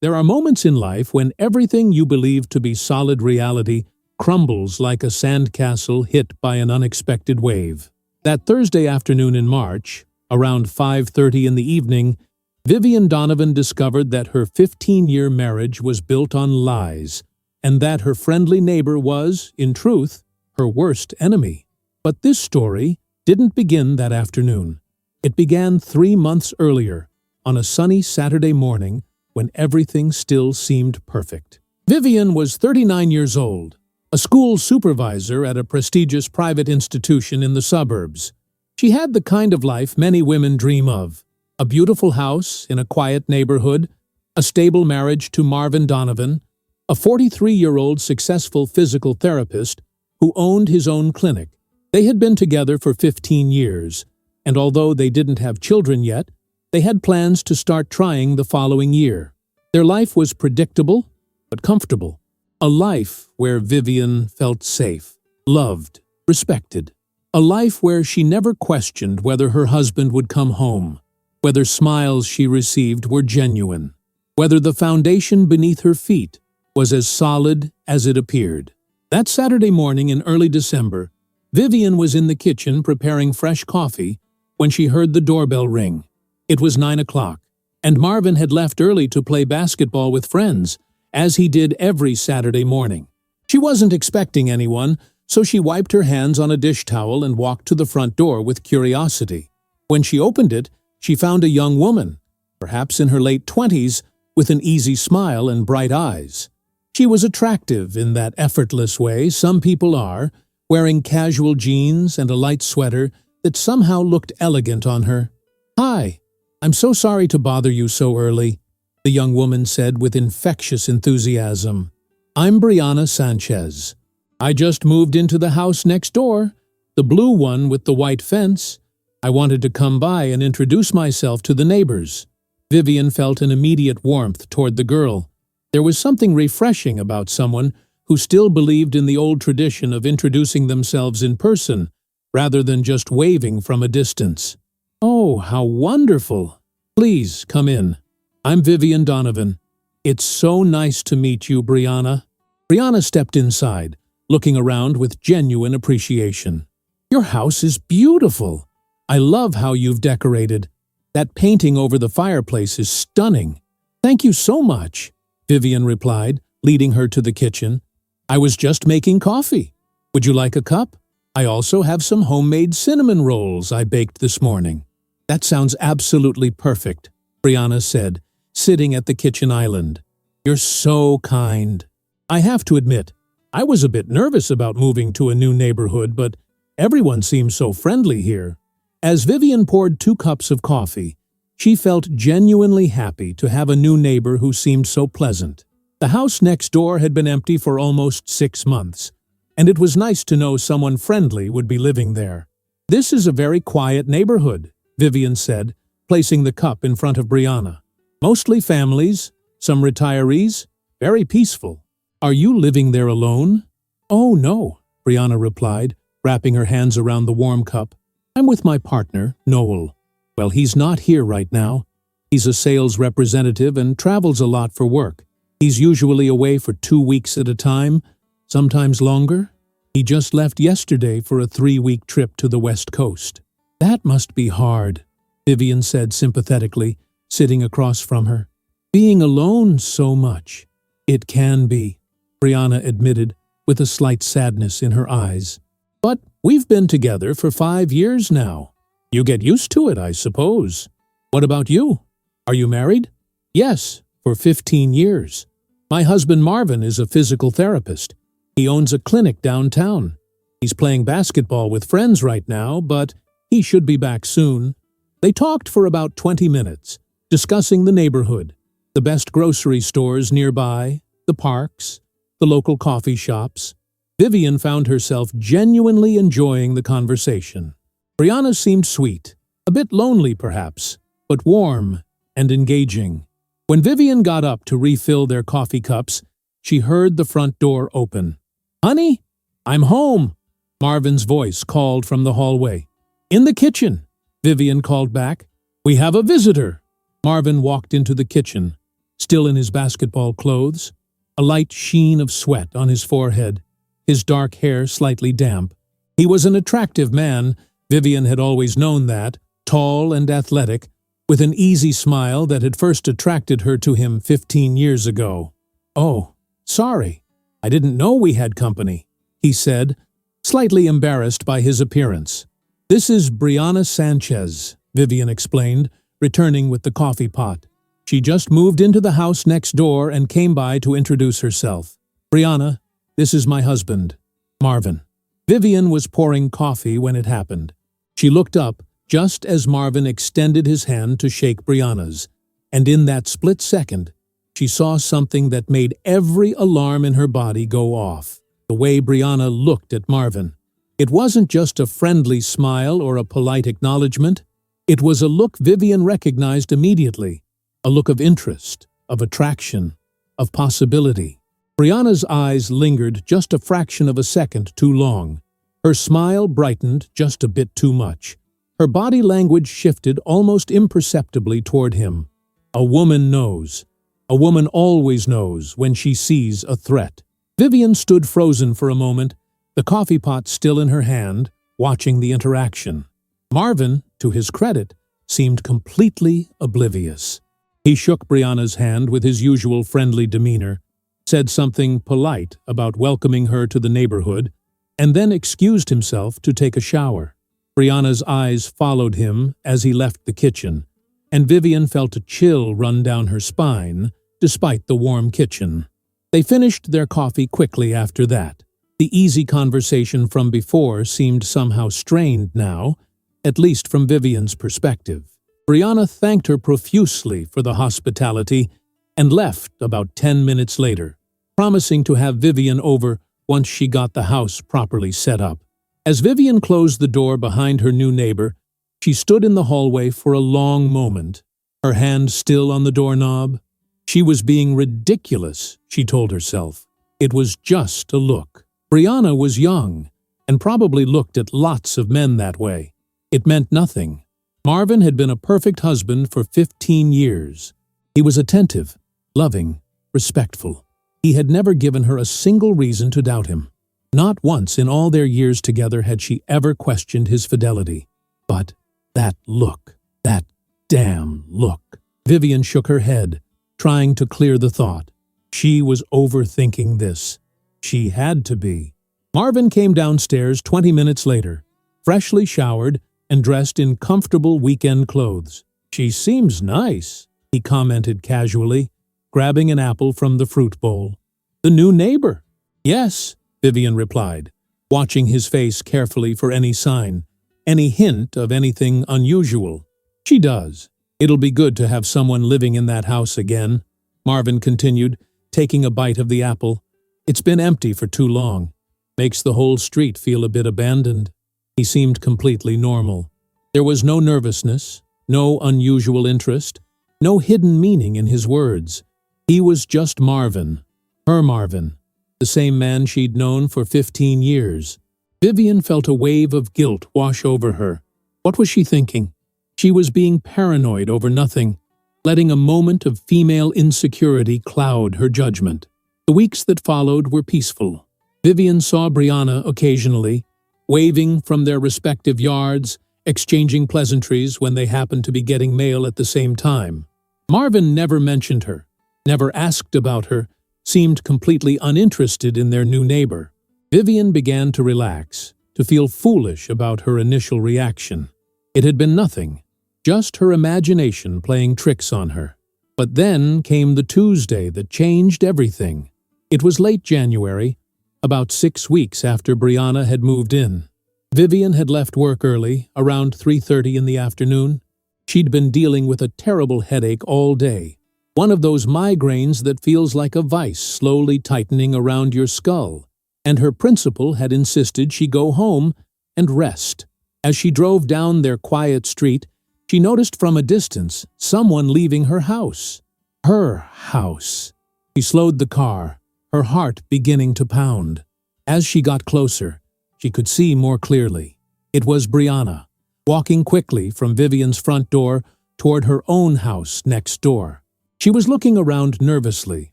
There are moments in life when everything you believe to be solid reality crumbles like a sandcastle hit by an unexpected wave. That Thursday afternoon in March, around 5:30 in the evening, Vivian Donovan discovered that her 15-year marriage was built on lies, and that her friendly neighbor was, in truth, her worst enemy. But this story didn't begin that afternoon. It began 3 months earlier, on a sunny Saturday morning when everything still seemed perfect. Vivian was 39 years old, a school supervisor at a prestigious private institution in the suburbs. She had the kind of life many women dream of: a beautiful house in a quiet neighborhood, a stable marriage to Marvin Donovan, a 43-year-old successful physical therapist who owned his own clinic. They had been together for 15 years, and although they didn't have children yet, they had plans to start trying the following year. Their life was predictable but comfortable, a life where Vivian felt safe, loved, respected, a life where she never questioned whether her husband would come home, whether smiles she received were genuine, whether the foundation beneath her feet was as solid as it appeared. That Saturday morning in early December, Vivian was in the kitchen preparing fresh coffee when she heard the doorbell ring. It was 9 o'clock, and Marvin had left early to play basketball with friends, as he did every Saturday morning. She wasn't expecting anyone, so she wiped her hands on a dish towel and walked to the front door with curiosity. When she opened it, she found a young woman, perhaps in her late 20s, with an easy smile and bright eyes. She was attractive in that effortless way some people are, wearing casual jeans and a light sweater that somehow looked elegant on her. "Hi, I'm so sorry to bother you so early," the young woman said with infectious enthusiasm. "I'm Brianna Sanchez. I just moved into the house next door, the blue one with the white fence. I wanted to come by and introduce myself to the neighbors." Vivian felt an immediate warmth toward the girl. There was something refreshing about someone who still believed in the old tradition of introducing themselves in person, rather than just waving from a distance. "Oh, how wonderful! Please, come in. I'm Vivian Donovan. It's so nice to meet you, Brianna." Brianna stepped inside, looking around with genuine appreciation. "Your house is beautiful. I love how you've decorated. That painting over the fireplace is stunning." "Thank you so much," Vivian replied, leading her to the kitchen. "I was just making coffee. Would you like a cup? I also have some homemade cinnamon rolls I baked this morning." "That sounds absolutely perfect," Brianna said, sitting at the kitchen island. "You're so kind. I have to admit, I was a bit nervous about moving to a new neighborhood, but everyone seems so friendly here." As Vivian poured 2 cups of coffee, she felt genuinely happy to have a new neighbor who seemed so pleasant. The house next door had been empty for almost 6 months, and it was nice to know someone friendly would be living there. "This is a very quiet neighborhood," Vivian said, placing the cup in front of Brianna. "Mostly families, some retirees, very peaceful. Are you living there alone?" "Oh, no," Brianna replied, wrapping her hands around the warm cup. "I'm with my partner, Noel. Well, he's not here right now. He's a sales representative and travels a lot for work. He's usually away for 2 weeks at a time, sometimes longer. He just left yesterday for a 3-week trip to the West Coast." "That must be hard," Vivian said sympathetically, sitting across from her. "Being alone so much." "It can be," Brianna admitted, with a slight sadness in her eyes. "But we've been together for 5 years now. You get used to it, I suppose. What about you? Are you married?" "Yes, for 15 years. My husband Marvin is a physical therapist. He owns a clinic downtown. He's playing basketball with friends right now, but he should be back soon." They talked for about 20 minutes, discussing the neighborhood, the best grocery stores nearby, the parks, the local coffee shops. Vivian found herself genuinely enjoying the conversation. Brianna seemed sweet, a bit lonely perhaps, but warm and engaging. When Vivian got up to refill their coffee cups, she heard the front door open. "Honey, I'm home," Marvin's voice called from the hallway. "In the kitchen," Vivian called back. "We have a visitor." Marvin walked into the kitchen, still in his basketball clothes, a light sheen of sweat on his forehead, his dark hair slightly damp. He was an attractive man, Vivian had always known that, tall and athletic, with an easy smile that had first attracted her to him 15 years ago. "Oh, sorry, I didn't know we had company," he said, slightly embarrassed by his appearance. "This is Brianna Sanchez," Vivian explained, returning with the coffee pot. She just moved into the house next door and came by to introduce herself. "Brianna, this is my husband, Marvin." Vivian was pouring coffee when it happened. She looked up just as Marvin extended his hand to shake Brianna's, and in that split second, she saw something that made every alarm in her body go off. The way Brianna looked at Marvin. It wasn't just a friendly smile or a polite acknowledgement. It was a look Vivian recognized immediately, a look of interest, of attraction, of possibility. Brianna's eyes lingered just a fraction of a second too long. Her smile brightened just a bit too much. Her body language shifted almost imperceptibly toward him. A woman knows. A woman always knows when she sees a threat. Vivian stood frozen for a moment, the coffee pot still in her hand, watching the interaction. Marvin, to his credit, seemed completely oblivious. He shook Brianna's hand with his usual friendly demeanor, said something polite about welcoming her to the neighborhood, and then excused himself to take a shower. Brianna's eyes followed him as he left the kitchen, and Vivian felt a chill run down her spine, despite the warm kitchen. They finished their coffee quickly after that. The easy conversation from before seemed somehow strained now, at least from Vivian's perspective. Brianna thanked her profusely for the hospitality and left about 10 minutes later, promising to have Vivian over once she got the house properly set up. As Vivian closed the door behind her new neighbor, she stood in the hallway for a long moment, her hand still on the doorknob. She was being ridiculous, she told herself. It was just a look. Brianna was young, and probably looked at lots of men that way. It meant nothing. Marvin had been a perfect husband for 15 years. He was attentive, loving, respectful. He had never given her a single reason to doubt him. Not once in all their years together had she ever questioned his fidelity. But that look, that damn look. Vivian shook her head, trying to clear the thought. She was overthinking this. She had to be. Marvin came downstairs 20 minutes later, freshly showered and dressed in comfortable weekend clothes. "She seems nice," he commented casually, grabbing an apple from the fruit bowl. "The new neighbor." "Yes," Vivian replied, watching his face carefully for any sign, any hint of anything unusual. "She does. It'll be good to have someone living in that house again," Marvin continued, taking a bite of the apple. "It's been empty for too long. Makes the whole street feel a bit abandoned." He seemed completely normal. There was no nervousness, no unusual interest, no hidden meaning in his words. He was just Marvin, her Marvin, the same man she'd known for 15 years. Vivian felt a wave of guilt wash over her. What was she thinking? She was being paranoid over nothing, letting a moment of female insecurity cloud her judgment. The weeks that followed were peaceful. Vivian saw Brianna occasionally, waving from their respective yards, exchanging pleasantries when they happened to be getting mail at the same time. Marvin never mentioned her, never asked about her, seemed completely uninterested in their new neighbor. Vivian began to relax, to feel foolish about her initial reaction. It had been nothing, just her imagination playing tricks on her. But then came the Tuesday that changed everything. It was late January, about 6 weeks after Brianna had moved in. Vivian had left work early, around 3:30 in the afternoon. She'd been dealing with a terrible headache all day, one of those migraines that feels like a vice slowly tightening around your skull, and her principal had insisted she go home and rest. As she drove down their quiet street, she noticed from a distance someone leaving her house. Her house. She slowed the car, her heart beginning to pound. As she got closer, she could see more clearly. It was Brianna, walking quickly from Vivian's front door toward her own house next door. She was looking around nervously,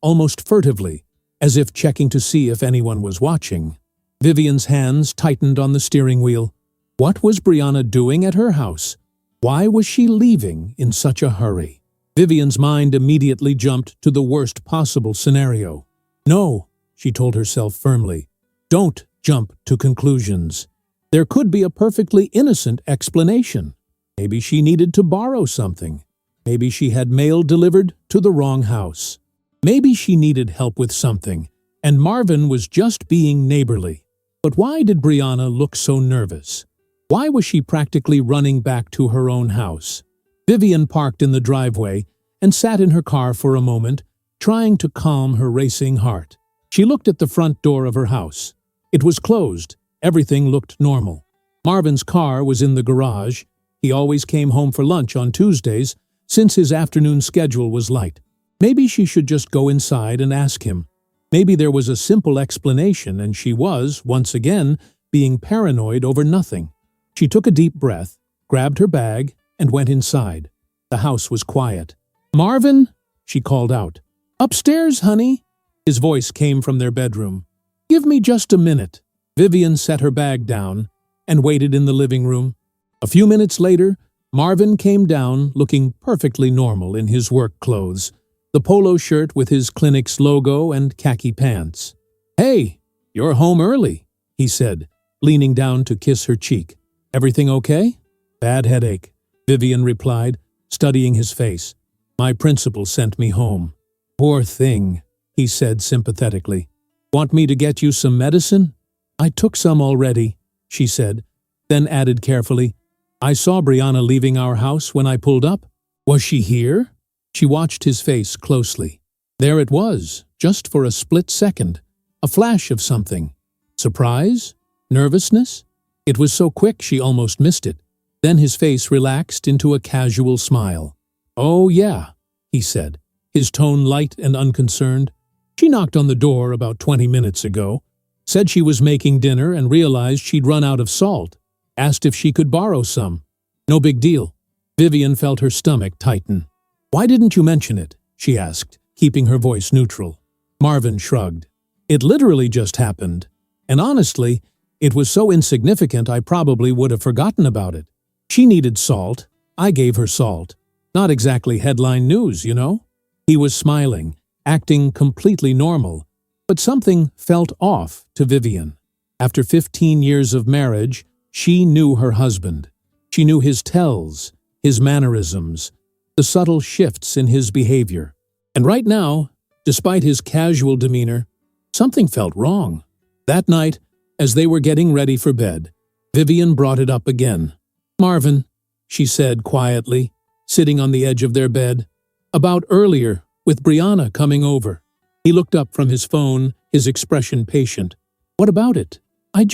almost furtively, as if checking to see if anyone was watching. Vivian's hands tightened on the steering wheel. What was Brianna doing at her house? Why was she leaving in such a hurry? Vivian's mind immediately jumped to the worst possible scenario. No, she told herself firmly. Don't jump to conclusions. There could be a perfectly innocent explanation. Maybe she needed to borrow something. Maybe she had mail delivered to the wrong house. Maybe she needed help with something, and Marvin was just being neighborly. But why did Brianna look so nervous? Why was she practically running back to her own house? Vivian parked in the driveway and sat in her car for a moment, trying to calm her racing heart. She looked at the front door of her house. It was closed. Everything looked normal. Marvin's car was in the garage. He always came home for lunch on Tuesdays, since his afternoon schedule was light. Maybe she should just go inside and ask him. Maybe there was a simple explanation and she was, once again, being paranoid over nothing. She took a deep breath, grabbed her bag, and went inside. The house was quiet. "Marvin," she called out. "Upstairs, honey." His voice came from their bedroom. "Give me just a minute." Vivian set her bag down and waited in the living room. A few minutes later, Marvin came down looking perfectly normal in his work clothes, the polo shirt with his clinic's logo and khaki pants. "Hey, you're home early," he said, leaning down to kiss her cheek. "Everything okay?" "Bad headache," Vivian replied, studying his face. "My principal sent me home." "Poor thing," he said sympathetically. "Want me to get you some medicine?" "I took some already," she said, then added carefully, "I saw Brianna leaving our house when I pulled up." "Was she here?" She watched his face closely. There it was, just for a split second, a flash of something. Surprise? Nervousness? It was so quick she almost missed it. Then his face relaxed into a casual smile. "Oh, yeah," he said, his tone light and unconcerned. "She knocked on the door about 20 minutes ago, said she was making dinner and realized she'd run out of salt, asked if she could borrow some. No big deal." Vivian felt her stomach tighten. "Why didn't you mention it?" she asked, keeping her voice neutral. Marvin shrugged. "It literally just happened. And honestly, it was so insignificant I probably would have forgotten about it. She needed salt. I gave her salt. Not exactly headline news, you know?" He was smiling, acting completely normal, but something felt off to Vivian. After 15 years of marriage, she knew her husband. She knew his tells, his mannerisms, the subtle shifts in his behavior. And right now, despite his casual demeanor, something felt wrong. That night, as they were getting ready for bed, Vivian brought it up again. "Marvin," she said quietly, sitting on the edge of their bed, "about earlier, with Brianna coming over." He looked up from his phone, his expression patient. "What about it? I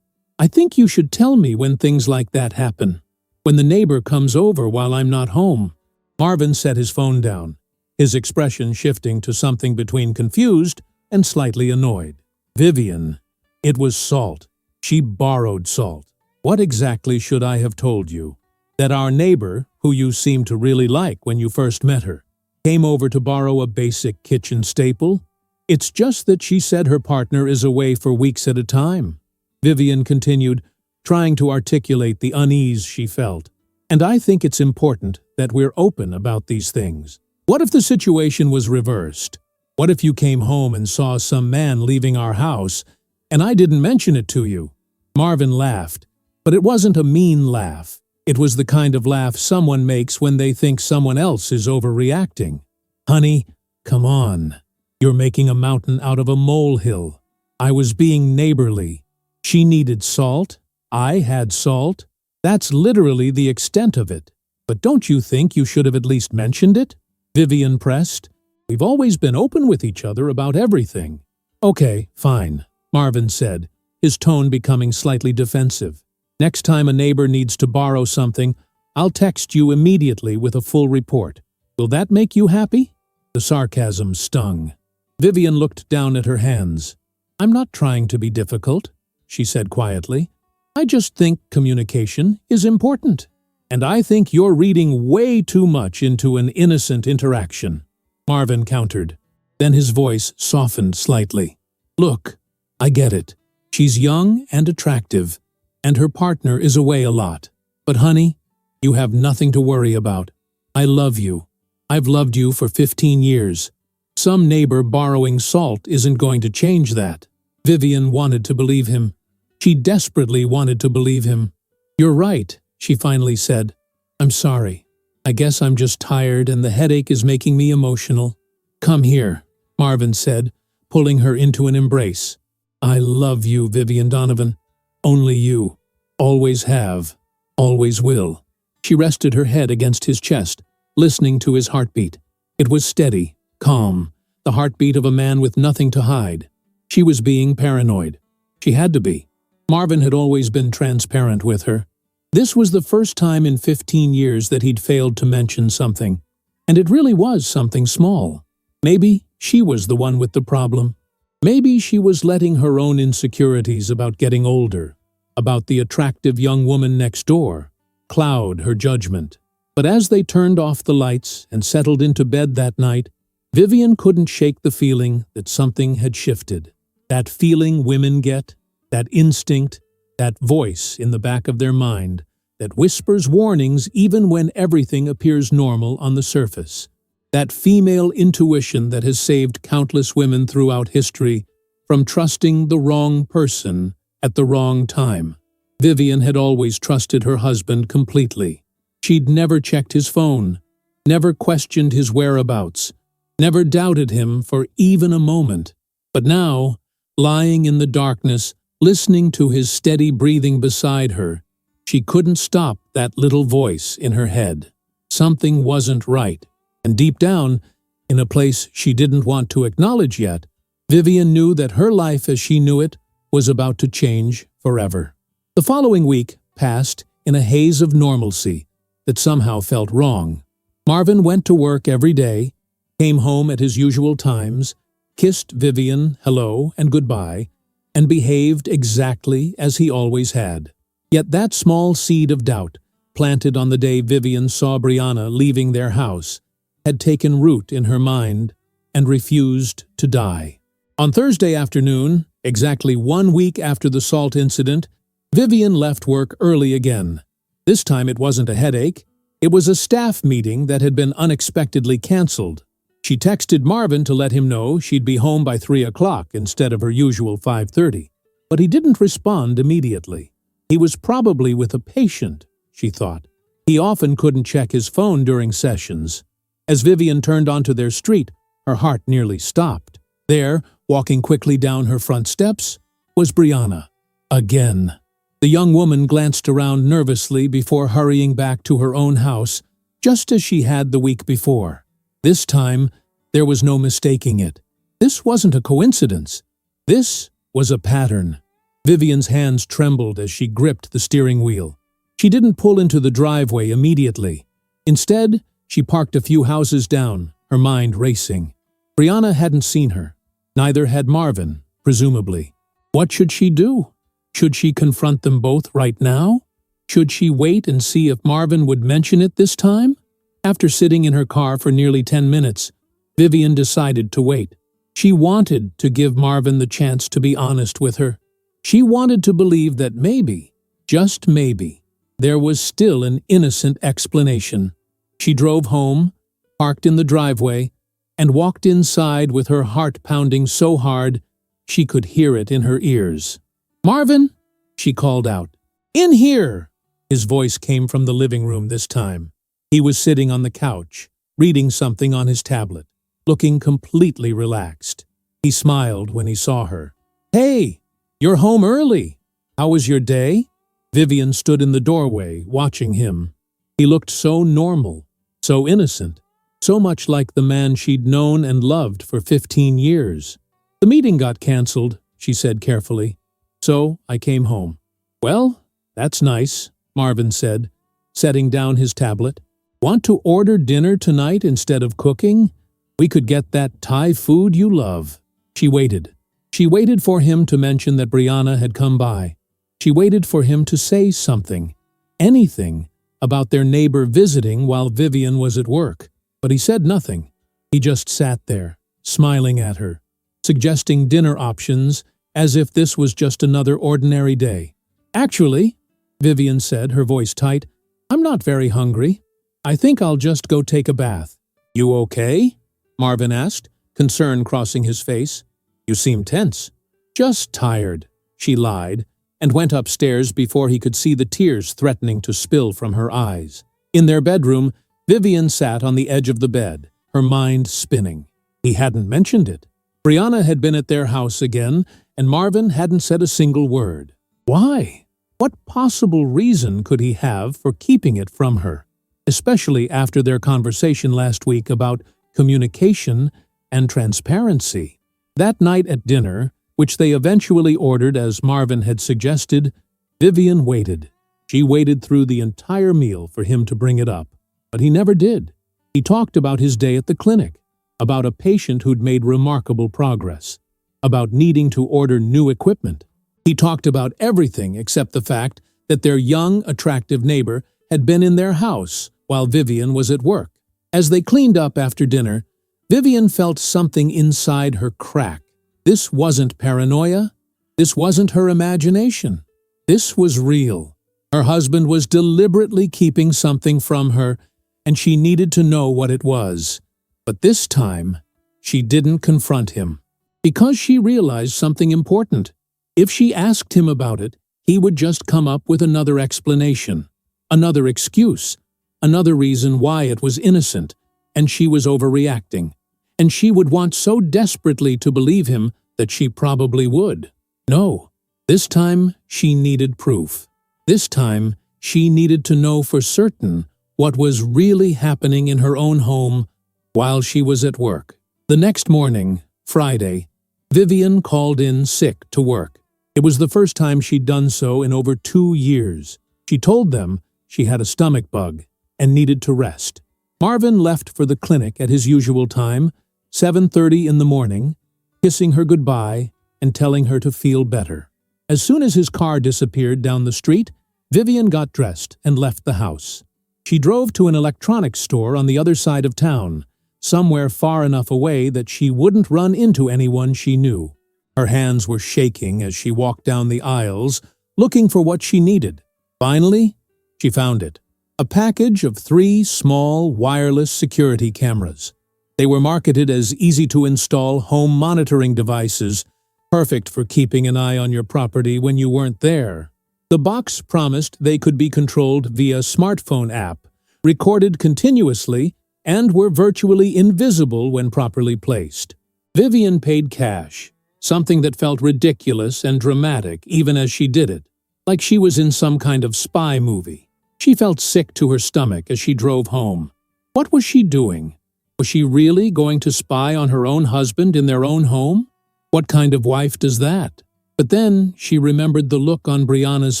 think you should tell me when things like that happen. When the neighbor comes over while I'm not home." Marvin set his phone down, his expression shifting to something between confused and slightly annoyed. "Vivian, it was salt. She borrowed salt. What exactly should I have told you? That our neighbor, who you seemed to really like when you first met her, came over to borrow a basic kitchen staple? It's just that she said her partner is away for weeks at a time." Vivian continued, trying to articulate the unease she felt. "And I think it's important that we're open about these things. What if the situation was reversed? What if you came home and saw some man leaving our house, and I didn't mention it to you?" Marvin laughed, but it wasn't a mean laugh. It was the kind of laugh someone makes when they think someone else is overreacting. "Honey, come on. You're making a mountain out of a molehill. I was being neighborly. She needed salt. I had salt. That's literally the extent of it. But don't you think you should have at least mentioned it?" Vivian pressed. "We've always been open with each other about everything." "Okay, fine," Marvin said, his tone becoming slightly defensive. "Next time a neighbor needs to borrow something, I'll text you immediately with a full report. Will that make you happy?" The sarcasm stung. Vivian looked down at her hands. "I'm not trying to be difficult," she said quietly. "I just think communication is important. And I think you're reading way too much into an innocent interaction." Marvin countered. Then his voice softened slightly. Look, I get it. She's young and attractive, and her partner is away a lot. But honey, you have nothing to worry about. I love you. I've loved you for 15 years. Some neighbor borrowing salt isn't going to change that. Vivian wanted to believe him. She desperately wanted to believe him. You're right, she finally said. I'm sorry. I guess I'm just tired and the headache is making me emotional. Come here, Marvin said, pulling her into an embrace. I love you, Vivian Donovan. Only you. Always have. Always will. She rested her head against his chest, listening to his heartbeat. It was steady, calm, the heartbeat of a man with nothing to hide. She was being paranoid. She had to be. Marvin had always been transparent with her. This was the first time in 15 years that he'd failed to mention something. And it really was something small. Maybe she was the one with the problem. Maybe she was letting her own insecurities about getting older, about the attractive young woman next door, cloud her judgment. But as they turned off the lights and settled into bed that night, Vivian couldn't shake the feeling that something had shifted. That feeling women get, that instinct, that voice in the back of their mind that whispers warnings even when everything appears normal on the surface. That female intuition that has saved countless women throughout history from trusting the wrong person at the wrong time. Vivian had always trusted her husband completely. She'd never checked his phone, never questioned his whereabouts, never doubted him for even a moment. But now, lying in the darkness, listening to his steady breathing beside her, she couldn't stop that little voice in her head. Something wasn't right, and deep down, in a place she didn't want to acknowledge yet, Vivian knew that her life as she knew it was about to change forever. The following week passed in a haze of normalcy that somehow felt wrong. Marvin went to work every day, came home at his usual times, kissed Vivian hello and goodbye, and behaved exactly as he always had. Yet that small seed of doubt, planted on the day Vivian saw Brianna leaving their house, had taken root in her mind and refused to die. On Thursday afternoon, exactly 1 week after the salt incident, Vivian left work early again. This time it wasn't a headache. It was a staff meeting that had been unexpectedly canceled. She texted Marvin to let him know she'd be home by 3 o'clock instead of her usual 5:30, but he didn't respond immediately. He was probably with a patient, she thought. He often couldn't check his phone during sessions. As Vivian turned onto their street, her heart nearly stopped. There, walking quickly down her front steps, was Brianna. Again. The young woman glanced around nervously before hurrying back to her own house, just as she had the week before. This time, there was no mistaking it. This wasn't a coincidence. This was a pattern. Vivian's hands trembled as she gripped the steering wheel. She didn't pull into the driveway immediately. Instead, she parked a few houses down, her mind racing. Brianna hadn't seen her. Neither had Marvin, presumably. What should she do? Should she confront them both right now? Should she wait and see if Marvin would mention it this time? After sitting in her car for nearly 10 minutes, Vivian decided to wait. She wanted to give Marvin the chance to be honest with her. She wanted to believe that maybe, just maybe, there was still an innocent explanation. She drove home, parked in the driveway, and walked inside with her heart pounding so hard she could hear it in her ears. "Marvin," she called out. "In here!" His voice came from the living room this time. He was sitting on the couch, reading something on his tablet, looking completely relaxed. He smiled when he saw her. "Hey, you're home early. How was your day?" Vivian stood in the doorway, watching him. He looked so normal, so innocent, so much like the man she'd known and loved for 15 years. "The meeting got canceled," she said carefully, "so I came home." "Well, that's nice," Marvin said, setting down his tablet. "Want to order dinner tonight instead of cooking? We could get that Thai food you love." She waited. She waited for him to mention that Brianna had come by. She waited for him to say something, anything, about their neighbor visiting while Vivian was at work. But he said nothing. He just sat there, smiling at her, suggesting dinner options as if this was just another ordinary day. "Actually," Vivian said, her voice tight, "I'm not very hungry. I think I'll just go take a bath." "You okay?" Marvin asked, concern crossing his face. "You seem tense." "Just tired," she lied, and went upstairs before he could see the tears threatening to spill from her eyes. In their bedroom, Vivian sat on the edge of the bed, her mind spinning. He hadn't mentioned it. Brianna had been at their house again, and Marvin hadn't said a single word. Why? What possible reason could he have for keeping it from her, especially after their conversation last week about communication and transparency? That night at dinner, which they eventually ordered as Marvin had suggested, Vivian waited. She waited through the entire meal for him to bring it up, but he never did. He talked about his day at the clinic, about a patient who'd made remarkable progress, about needing to order new equipment. He talked about everything except the fact that their young, attractive neighbor had been in their house while Vivian was at work. As they cleaned up after dinner, Vivian felt something inside her crack. This wasn't paranoia. This wasn't her imagination. This was real. Her husband was deliberately keeping something from her, and she needed to know what it was. But this time, she didn't confront him, because she realized something important. If she asked him about it, he would just come up with another explanation, another excuse, another reason why it was innocent, and she was overreacting. And she would want so desperately to believe him that she probably would. No, this time she needed proof. This time she needed to know for certain what was really happening in her own home while she was at work. The next morning, Friday, Vivian called in sick to work. It was the first time she'd done so in over 2 years. She told them she had a stomach bug and needed to rest. Marvin left for the clinic at his usual time, 7:30 in the morning, kissing her goodbye and telling her to feel better. As soon as his car disappeared down the street, Vivian got dressed and left the house. She drove to an electronics store on the other side of town, somewhere far enough away that she wouldn't run into anyone she knew. Her hands were shaking as she walked down the aisles, looking for what she needed. Finally, she found it. A package of 3 small wireless security cameras. They were marketed as easy-to-install home monitoring devices, perfect for keeping an eye on your property when you weren't there. The box promised they could be controlled via smartphone app, recorded continuously, and were virtually invisible when properly placed. Vivian paid cash, something that felt ridiculous and dramatic even as she did it, like she was in some kind of spy movie. She felt sick to her stomach as she drove home. What was she doing? Was she really going to spy on her own husband in their own home? What kind of wife does that? But then she remembered the look on Brianna's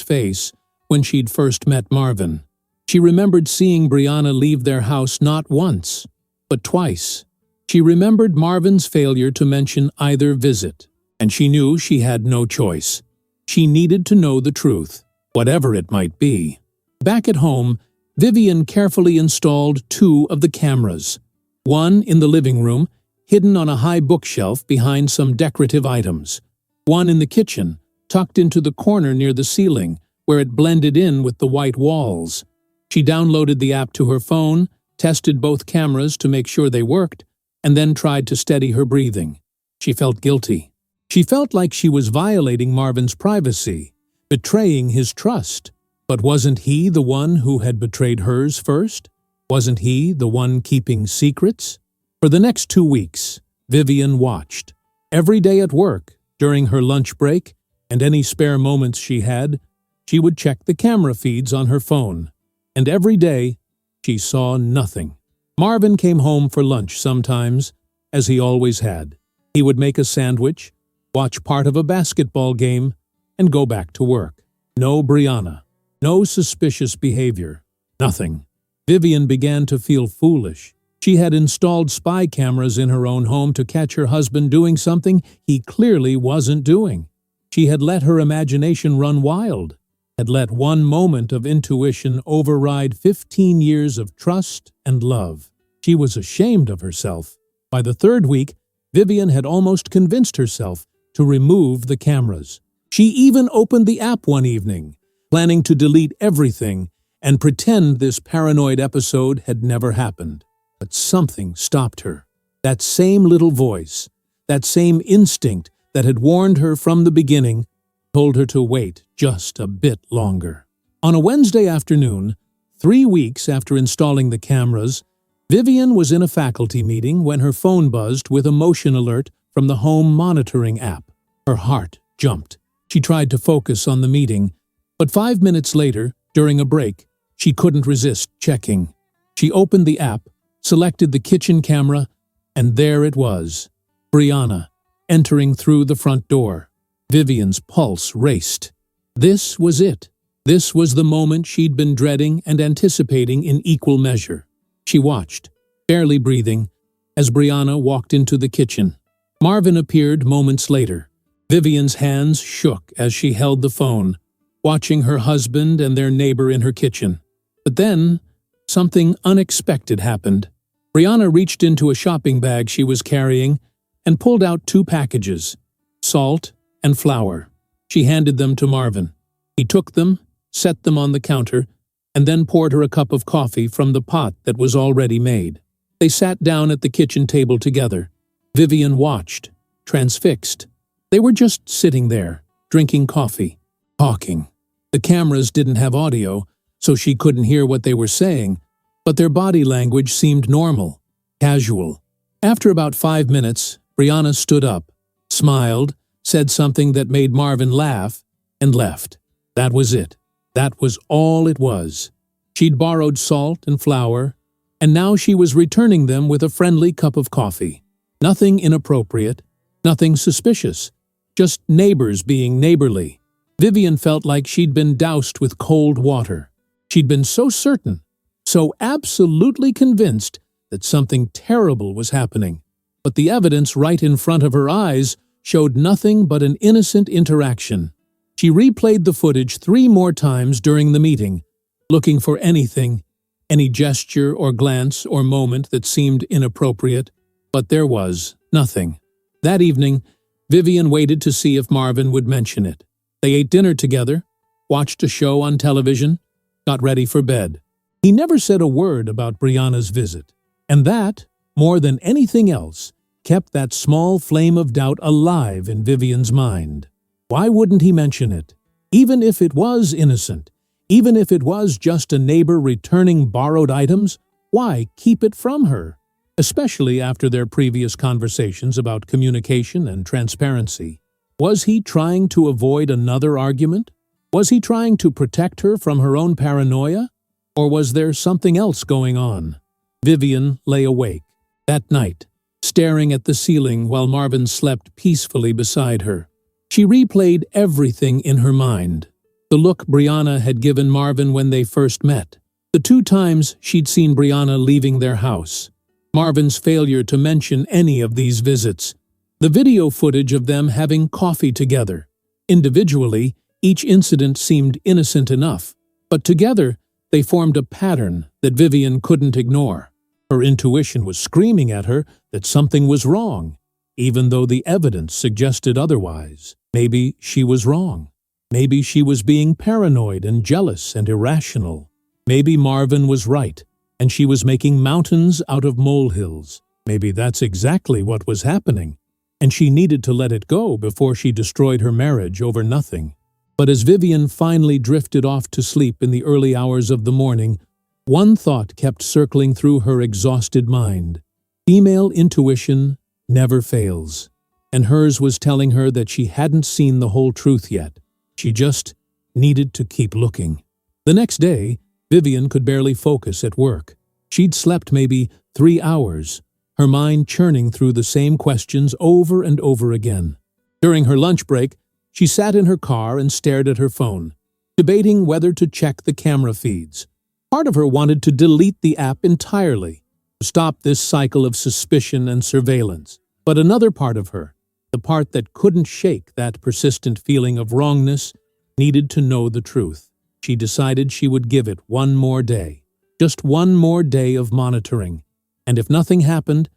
face when she'd first met Marvin. She remembered seeing Brianna leave their house not once, but twice. She remembered Marvin's failure to mention either visit, and she knew she had no choice. She needed to know the truth, whatever it might be. Back at home, Vivian carefully installed 2 of the cameras. One in the living room, hidden on a high bookshelf behind some decorative items. One in the kitchen, tucked into the corner near the ceiling, where it blended in with the white walls. She downloaded the app to her phone, tested both cameras to make sure they worked, and then tried to steady her breathing. She felt guilty. She felt like she was violating Marvin's privacy, betraying his trust. But wasn't he the one who had betrayed hers first? Wasn't he the one keeping secrets? For the next 2 weeks, Vivian watched. Every day at work, during her lunch break, and any spare moments she had, she would check the camera feeds on her phone. And every day, she saw nothing. Marvin came home for lunch sometimes, as he always had. He would make a sandwich, watch part of a basketball game, and go back to work. No Brianna. No suspicious behavior. Nothing. Vivian began to feel foolish. She had installed spy cameras in her own home to catch her husband doing something he clearly wasn't doing. She had let her imagination run wild, had let one moment of intuition override 15 years of trust and love. She was ashamed of herself. By the third week, Vivian had almost convinced herself to remove the cameras. She even opened the app one evening, planning to delete everything and pretend this paranoid episode had never happened. But something stopped her. That same little voice, that same instinct that had warned her from the beginning, told her to wait just a bit longer. On a Wednesday afternoon, 3 weeks after installing the cameras, Vivian was in a faculty meeting when her phone buzzed with a motion alert from the home monitoring app. Her heart jumped. She tried to focus on the meeting, but 5 minutes later, during a break, she couldn't resist checking. She opened the app, selected the kitchen camera, and there it was, Brianna, entering through the front door. Vivian's pulse raced. This was it. This was the moment she'd been dreading and anticipating in equal measure. She watched, barely breathing, as Brianna walked into the kitchen. Marvin appeared moments later. Vivian's hands shook as she held the phone, watching her husband and their neighbor in her kitchen. But then, something unexpected happened. Brianna reached into a shopping bag she was carrying and pulled out 2 packages, salt and flour. She handed them to Marvin. He took them, set them on the counter, and then poured her a cup of coffee from the pot that was already made. They sat down at the kitchen table together. Vivian watched, transfixed. They were just sitting there, drinking coffee, talking. The cameras didn't have audio, so she couldn't hear what they were saying, but their body language seemed normal, casual. After about 5 minutes, Brianna stood up, smiled, said something that made Marvin laugh, and left. That was it. That was all it was. She'd borrowed salt and flour, and now she was returning them with a friendly cup of coffee. Nothing inappropriate, nothing suspicious, just neighbors being neighborly. Vivian felt like she'd been doused with cold water. She'd been so certain, so absolutely convinced that something terrible was happening. But the evidence right in front of her eyes showed nothing but an innocent interaction. She replayed the footage 3 more times during the meeting, looking for anything, any gesture or glance or moment that seemed inappropriate, but there was nothing. That evening, Vivian waited to see if Marvin would mention it. They ate dinner together, watched a show on television, got ready for bed. He never said a word about Brianna's visit, and that, more than anything else, kept that small flame of doubt alive in Vivian's mind. Why wouldn't he mention it? Even if it was innocent, even if it was just a neighbor returning borrowed items, why keep it from her? Especially after their previous conversations about communication and transparency. Was he trying to avoid another argument? Was he trying to protect her from her own paranoia? Or was there something else going on? Vivian lay awake that night, staring at the ceiling while Marvin slept peacefully beside her. She replayed everything in her mind. The look Brianna had given Marvin when they first met. The 2 times she'd seen Brianna leaving their house. Marvin's failure to mention any of these visits. The video footage of them having coffee together. Individually, each incident seemed innocent enough, but together they formed a pattern that Vivian couldn't ignore. Her intuition was screaming at her that something was wrong, even though the evidence suggested otherwise. Maybe she was wrong. Maybe she was being paranoid and jealous and irrational. Maybe Marvin was right, and she was making mountains out of molehills. Maybe that's exactly what was happening, and she needed to let it go before she destroyed her marriage over nothing. But as Vivian finally drifted off to sleep in the early hours of the morning, one thought kept circling through her exhausted mind. Female intuition never fails, and hers was telling her that she hadn't seen the whole truth yet. She just needed to keep looking. The next day, Vivian could barely focus at work. She'd slept maybe 3 hours, her mind churning through the same questions over and over again. During her lunch break, she sat in her car and stared at her phone, debating whether to check the camera feeds. Part of her wanted to delete the app entirely, to stop this cycle of suspicion and surveillance. But another part of her, the part that couldn't shake that persistent feeling of wrongness, needed to know the truth. She decided she would give it 1 more day, just 1 more day of monitoring, and if nothing happened,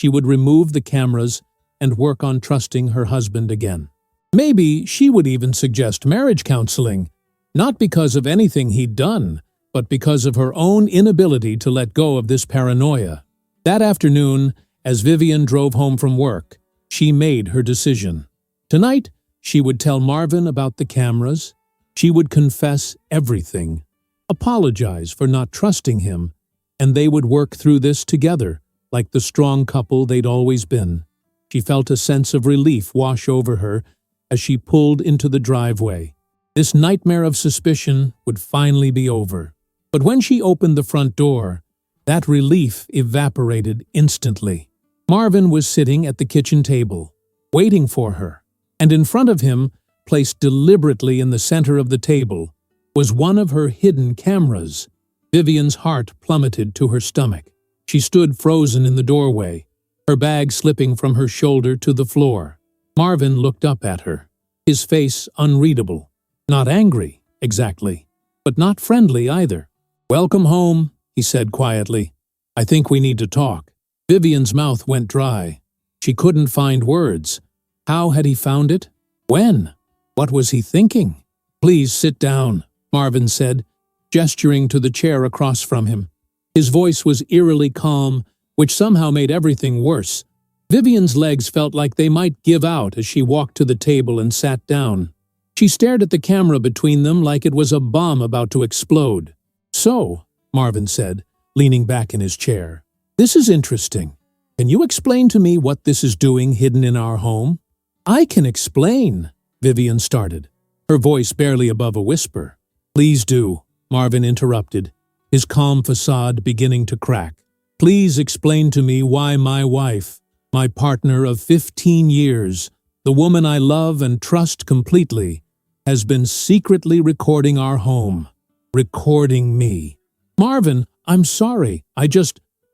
She would remove the cameras and work on trusting her husband again. Maybe she would even suggest marriage counseling, not because of anything he'd done, but because of her own inability to let go of this paranoia. That afternoon, as Vivian drove home from work, she made her decision. Tonight, she would tell Marvin about the cameras. She would confess everything, apologize for not trusting him, and they would work through this together, like the strong couple they'd always been. She felt a sense of relief wash over her as she pulled into the driveway. This nightmare of suspicion would finally be over. But when she opened the front door, that relief evaporated instantly. Marvin was sitting at the kitchen table, waiting for her, and in front of him, placed deliberately in the center of the table, was one of her hidden cameras. Vivian's heart plummeted to her stomach. She stood frozen in the doorway, her bag slipping from her shoulder to the floor. Marvin looked up at her, his face unreadable. Not angry, exactly, but not friendly either. "Welcome home," he said quietly. "I think we need to talk." Vivian's mouth went dry. She couldn't find words. How had he found it? When? What was he thinking? "Please sit down," Marvin said, gesturing to the chair across from him. His voice was eerily calm, which somehow made everything worse. Vivian's legs felt like they might give out as she walked to the table and sat down. She stared at the camera between them like it was a bomb about to explode. "So," Marvin said, leaning back in his chair, "this is interesting. Can you explain to me what this is doing hidden in our home?" "I can explain," Vivian started, her voice barely above a whisper. "Please do," Marvin interrupted, his calm facade beginning to crack. "Please explain to me why my wife, my partner of 15 years, the woman I love and trust completely, has been secretly recording our home. Recording me." "Marvin, I'm sorry.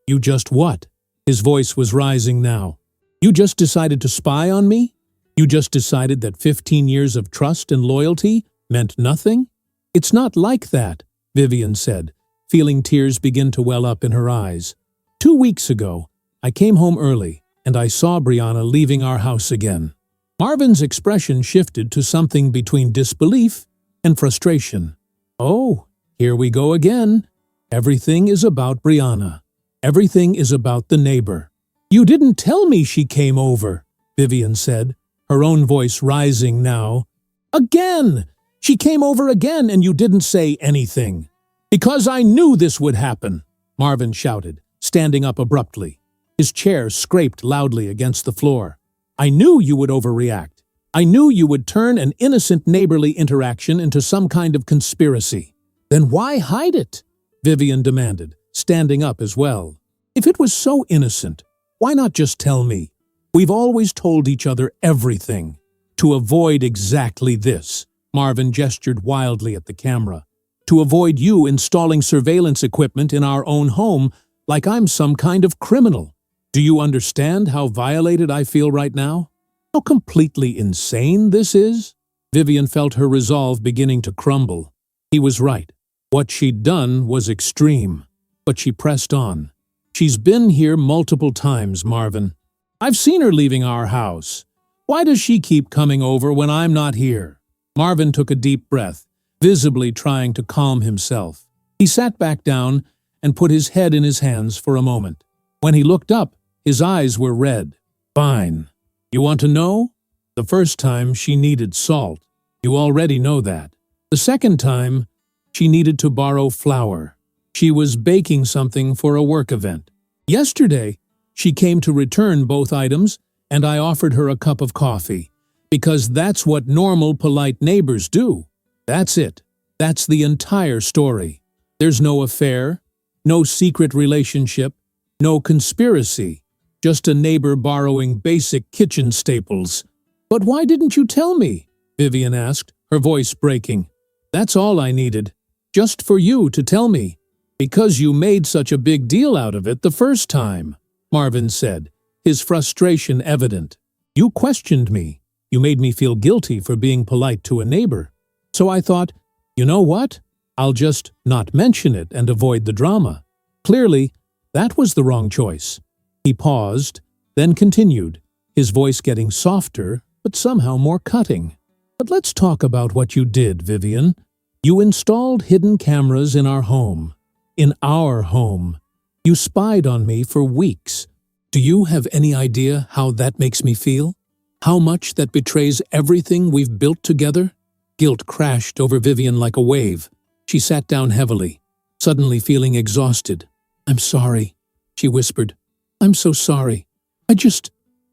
You just what?" His voice was rising now. "You just decided to spy on me? You just decided that 15 years of trust and loyalty meant nothing?" "It's not like that," Vivian said, feeling tears begin to well up in her eyes. 2 weeks ago, I came home early, and I saw Brianna leaving our house again." Marvin's expression shifted to something between disbelief and frustration. "Oh, here we go again. Everything is about Brianna. Everything is about the neighbor." "You didn't tell me she came over," Vivian said, her own voice rising now. "Again! She came over again and you didn't say anything." "Because I knew this would happen," Marvin shouted, standing up abruptly. His chair scraped loudly against the floor. "I knew you would overreact. I knew you would turn an innocent neighborly interaction into some kind of conspiracy." "Then why hide it?" Vivian demanded, standing up as well. "If it was so innocent, why not just tell me? We've always told each other everything." "To avoid exactly this," Marvin gestured wildly at the camera. "To avoid you installing surveillance equipment in our own home like I'm some kind of criminal. Do you understand how violated I feel right now? How completely insane this is?" Vivian felt her resolve beginning to crumble. He was right. What she'd done was extreme, but she pressed on. "She's been here multiple times, Marvin. I've seen her leaving our house. Why does she keep coming over when I'm not here?" Marvin took a deep breath, visibly trying to calm himself. He sat back down and put his head in his hands for a moment. When he looked up, his eyes were red. "Fine. You want to know? The first time she needed salt. You already know that. The second time, she needed to borrow flour. She was baking something for a work event. Yesterday, she came to return both items, and I offered her a cup of coffee, because that's what normal, polite neighbors do. That's it. That's the entire story. There's no affair, no secret relationship, no conspiracy, just a neighbor borrowing basic kitchen staples." "But why didn't you tell me?" Vivian asked, her voice breaking. "That's all I needed. Just for you to tell me. Because you made such a big deal out of it the first time," Marvin said, his frustration evident. "You questioned me. You made me feel guilty for being polite to a neighbor. So I thought, you know what? I'll just not mention it and avoid the drama. Clearly, that was the wrong choice." He paused, then continued, his voice getting softer, but somehow more cutting. But let's talk about what you did, Vivian. You installed hidden cameras in our home. In our home. You spied on me for weeks. Do you have any idea how that makes me feel? How much that betrays everything we've built together? Guilt crashed over Vivian like a wave. She sat down heavily, suddenly feeling exhausted. "I'm sorry," she whispered. "I'm so sorry.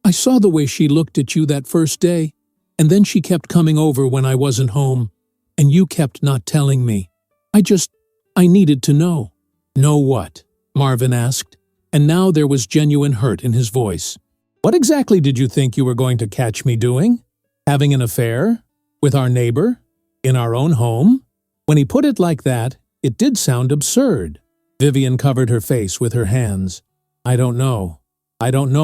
I saw the way she looked at you that first day, and then she kept coming over when I wasn't home, and you kept not telling me. I needed to know." "Know what?" Marvin asked, and now there was genuine hurt in his voice. "What exactly did you think you were going to catch me doing? Having an affair? With our neighbor? In our own home?" When he put it like that, it did sound absurd. Vivian covered her face with her hands. I don't know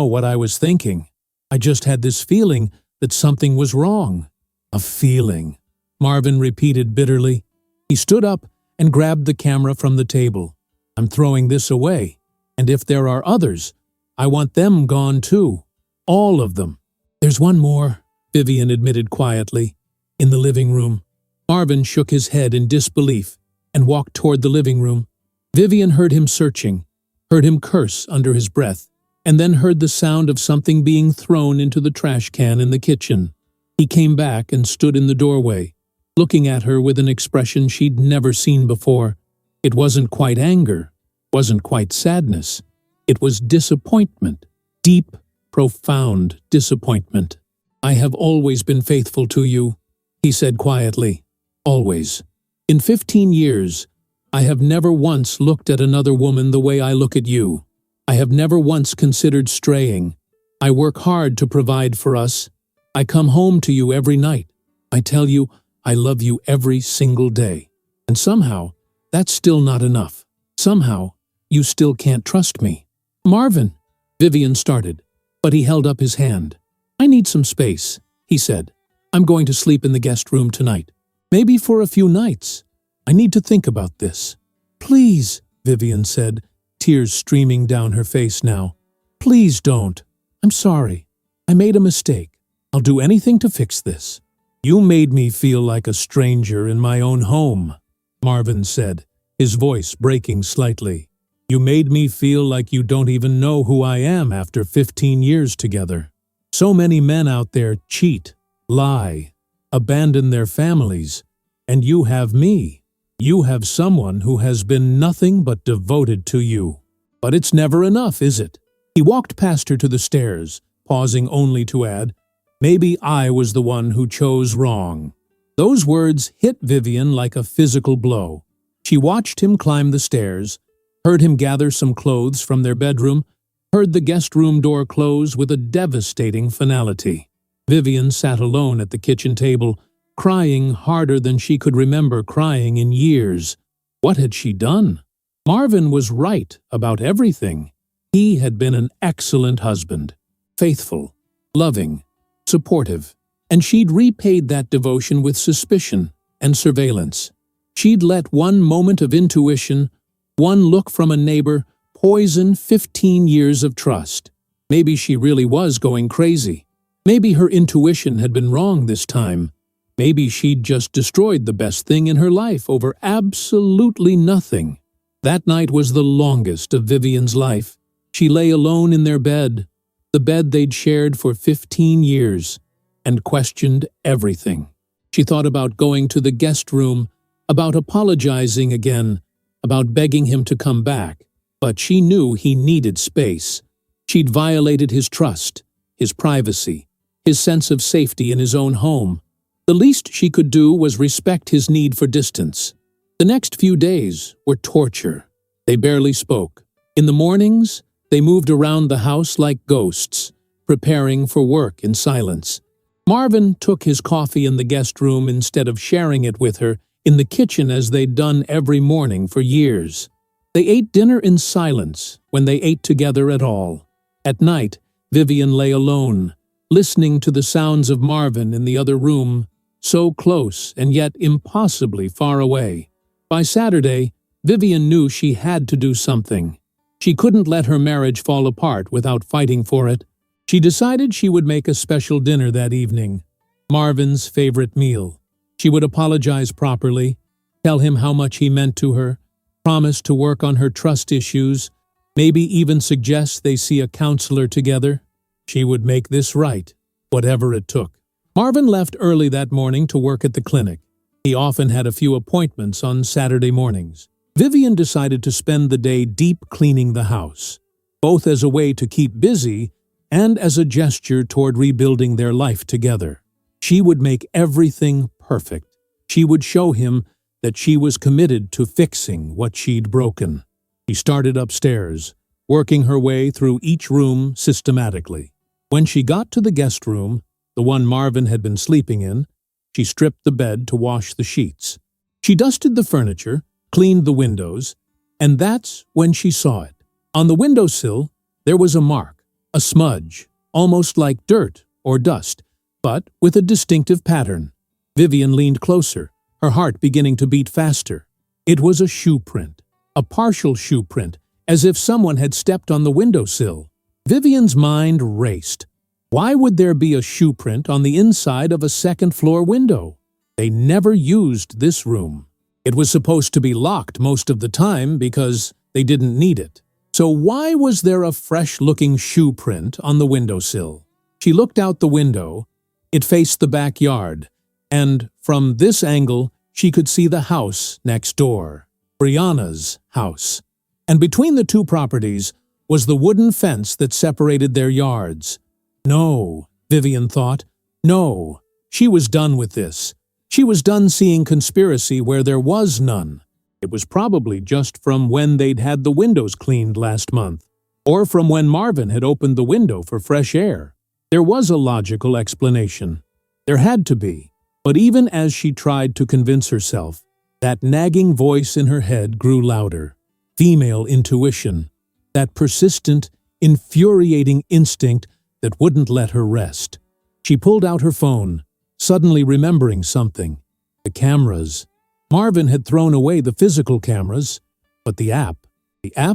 what I was thinking. I just had this feeling that something was wrong." "A feeling," Marvin repeated bitterly. He stood up and grabbed the camera from the table. "I'm throwing this away, and if there are others, I want them gone too. All of them." "There's one more," Vivian admitted quietly. "In the living room." Marvin shook his head in disbelief and walked toward the living room. Vivian heard him searching, heard him curse under his breath, and then heard the sound of something being thrown into the trash can in the kitchen. He came back and stood in the doorway, looking at her with an expression she'd never seen before. It wasn't quite anger, wasn't quite sadness. It was disappointment, deep, profound disappointment. "I have always been faithful to you," he said quietly. "Always. In 15 years, I have never once looked at another woman the way I look at you. I have never once considered straying. I work hard to provide for us. I come home to you every night. I tell you, I love you every single day. And somehow, that's still not enough. Somehow, you still can't trust me." "Marvin," Vivian started, but he held up his hand. "I need some space," he said. "I'm going to sleep in the guest room tonight. Maybe for a few nights. I need to think about this." "Please," Vivian said, tears streaming down her face now. "Please don't. I'm sorry. I made a mistake. I'll do anything to fix this." "You made me feel like a stranger in my own home," Marvin said, his voice breaking slightly. "You made me feel like you don't even know who I am after 15 years together. So many men out there cheat, lie, abandon their families, and you have me. You have someone who has been nothing but devoted to you. But it's never enough, is it?" He walked past her to the stairs, pausing only to add, "Maybe I was the one who chose wrong." Those words hit Vivian like a physical blow. She watched him climb the stairs, heard him gather some clothes from their bedroom, heard the guest room door close with a devastating finality. Vivian sat alone at the kitchen table, crying harder than she could remember crying in years. What had she done? Marvin was right about everything. He had been an excellent husband, faithful, loving, supportive, and she'd repaid that devotion with suspicion and surveillance. She'd let one moment of intuition, one look from a neighbor, poison 15 years of trust. Maybe she really was going crazy. Maybe her intuition had been wrong this time. Maybe she'd just destroyed the best thing in her life over absolutely nothing. That night was the longest of Vivian's life. She lay alone in their bed, the bed they'd shared for 15 years, and questioned everything. She thought about going to the guest room, about apologizing again, about begging him to come back. But she knew he needed space. She'd violated his trust, his privacy, his sense of safety in his own home. The least she could do was respect his need for distance. The next few days were torture. They barely spoke. In the mornings, they moved around the house like ghosts, preparing for work in silence. Marvin took his coffee in the guest room instead of sharing it with her in the kitchen as they'd done every morning for years. They ate dinner in silence when they ate together at all. At night, Vivian lay alone, listening to the sounds of Marvin in the other room, so close and yet impossibly far away. By Saturday, Vivian knew she had to do something. She couldn't let her marriage fall apart without fighting for it. She decided she would make a special dinner that evening, Marvin's favorite meal. She would apologize properly, tell him how much he meant to her, promise to work on her trust issues, maybe even suggest they see a counselor together. She would make this right, whatever it took. Marvin left early that morning to work at the clinic. He often had a few appointments on Saturday mornings. Vivian decided to spend the day deep cleaning the house, both as a way to keep busy and as a gesture toward rebuilding their life together. She would make everything perfect. She would show him that she was committed to fixing what she'd broken. She started upstairs, working her way through each room systematically. When she got to the guest room, the one Marvin had been sleeping in, she stripped the bed to wash the sheets. She dusted the furniture, cleaned the windows, and that's when she saw it. On the windowsill, there was a mark, a smudge, almost like dirt or dust, but with a distinctive pattern. Vivian leaned closer, her heart beginning to beat faster. It was a shoe print, a partial shoe print, as if someone had stepped on the windowsill. Vivian's mind raced. Why would there be a shoe print on the inside of a second-floor window? They never used this room. It was supposed to be locked most of the time because they didn't need it. So why was there a fresh-looking shoe print on the windowsill? She looked out the window. It faced the backyard, and from this angle, she could see the house next door, Brianna's house. And between the two properties was the wooden fence that separated their yards. No, Vivian thought. No, she was done with this. She was done seeing conspiracy where there was none. It was probably just from when they'd had the windows cleaned last month, or from when Marvin had opened the window for fresh air. There was a logical explanation. There had to be. But even as she tried to convince herself, that nagging voice in her head grew louder. Female intuition, that persistent, infuriating instinct that wouldn't let her rest. She pulled out her phone, suddenly remembering something. The cameras. Marvin had thrown away the physical cameras, but the app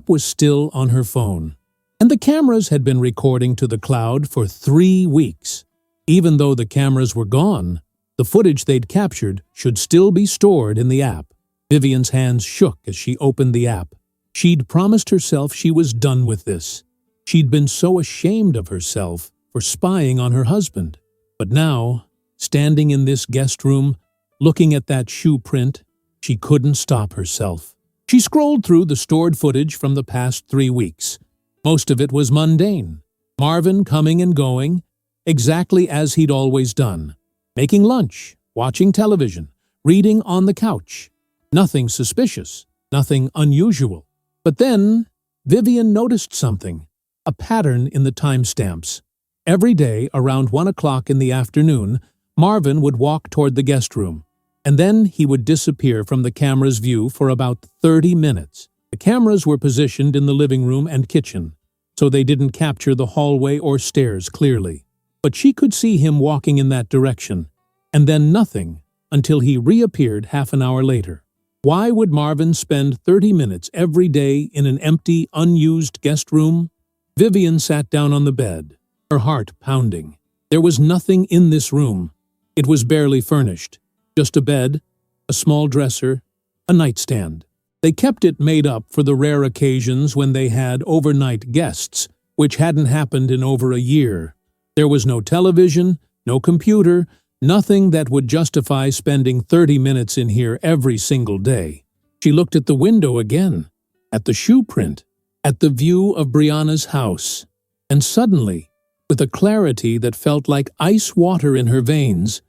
was still on her phone. And the cameras had been recording to the cloud for 3 weeks. Even though the cameras were gone, the footage they'd captured should still be stored in the app. Vivian's hands shook as she opened the app. She'd promised herself she was done with this. She'd been so ashamed of herself for spying on her husband. But now, standing in this guest room, looking at that shoe print, she couldn't stop herself. She scrolled through the stored footage from the past 3 weeks. Most of it was mundane. Marvin coming and going, exactly as he'd always done. Making lunch, watching television, reading on the couch. Nothing suspicious, nothing unusual. But then, Vivian noticed something. A pattern in the timestamps. Every day, around 1 o'clock in the afternoon, Marvin would walk toward the guest room, and then he would disappear from the camera's view for about 30 minutes. The cameras were positioned in the living room and kitchen, so they didn't capture the hallway or stairs clearly. But she could see him walking in that direction, and then nothing until he reappeared half an hour later. Why would Marvin spend 30 minutes every day in an empty, unused guest room? Vivian sat down on the bed, her heart pounding. There was nothing in this room. It was barely furnished. Just a bed, a small dresser, a nightstand. They kept it made up for the rare occasions when they had overnight guests, which hadn't happened in over a year. There was no television, no computer, nothing that would justify spending 30 minutes in here every single day. She looked at the window again, at the shoe print, at the view of Brianna's house, and suddenly, with a clarity that felt like ice water in her veins,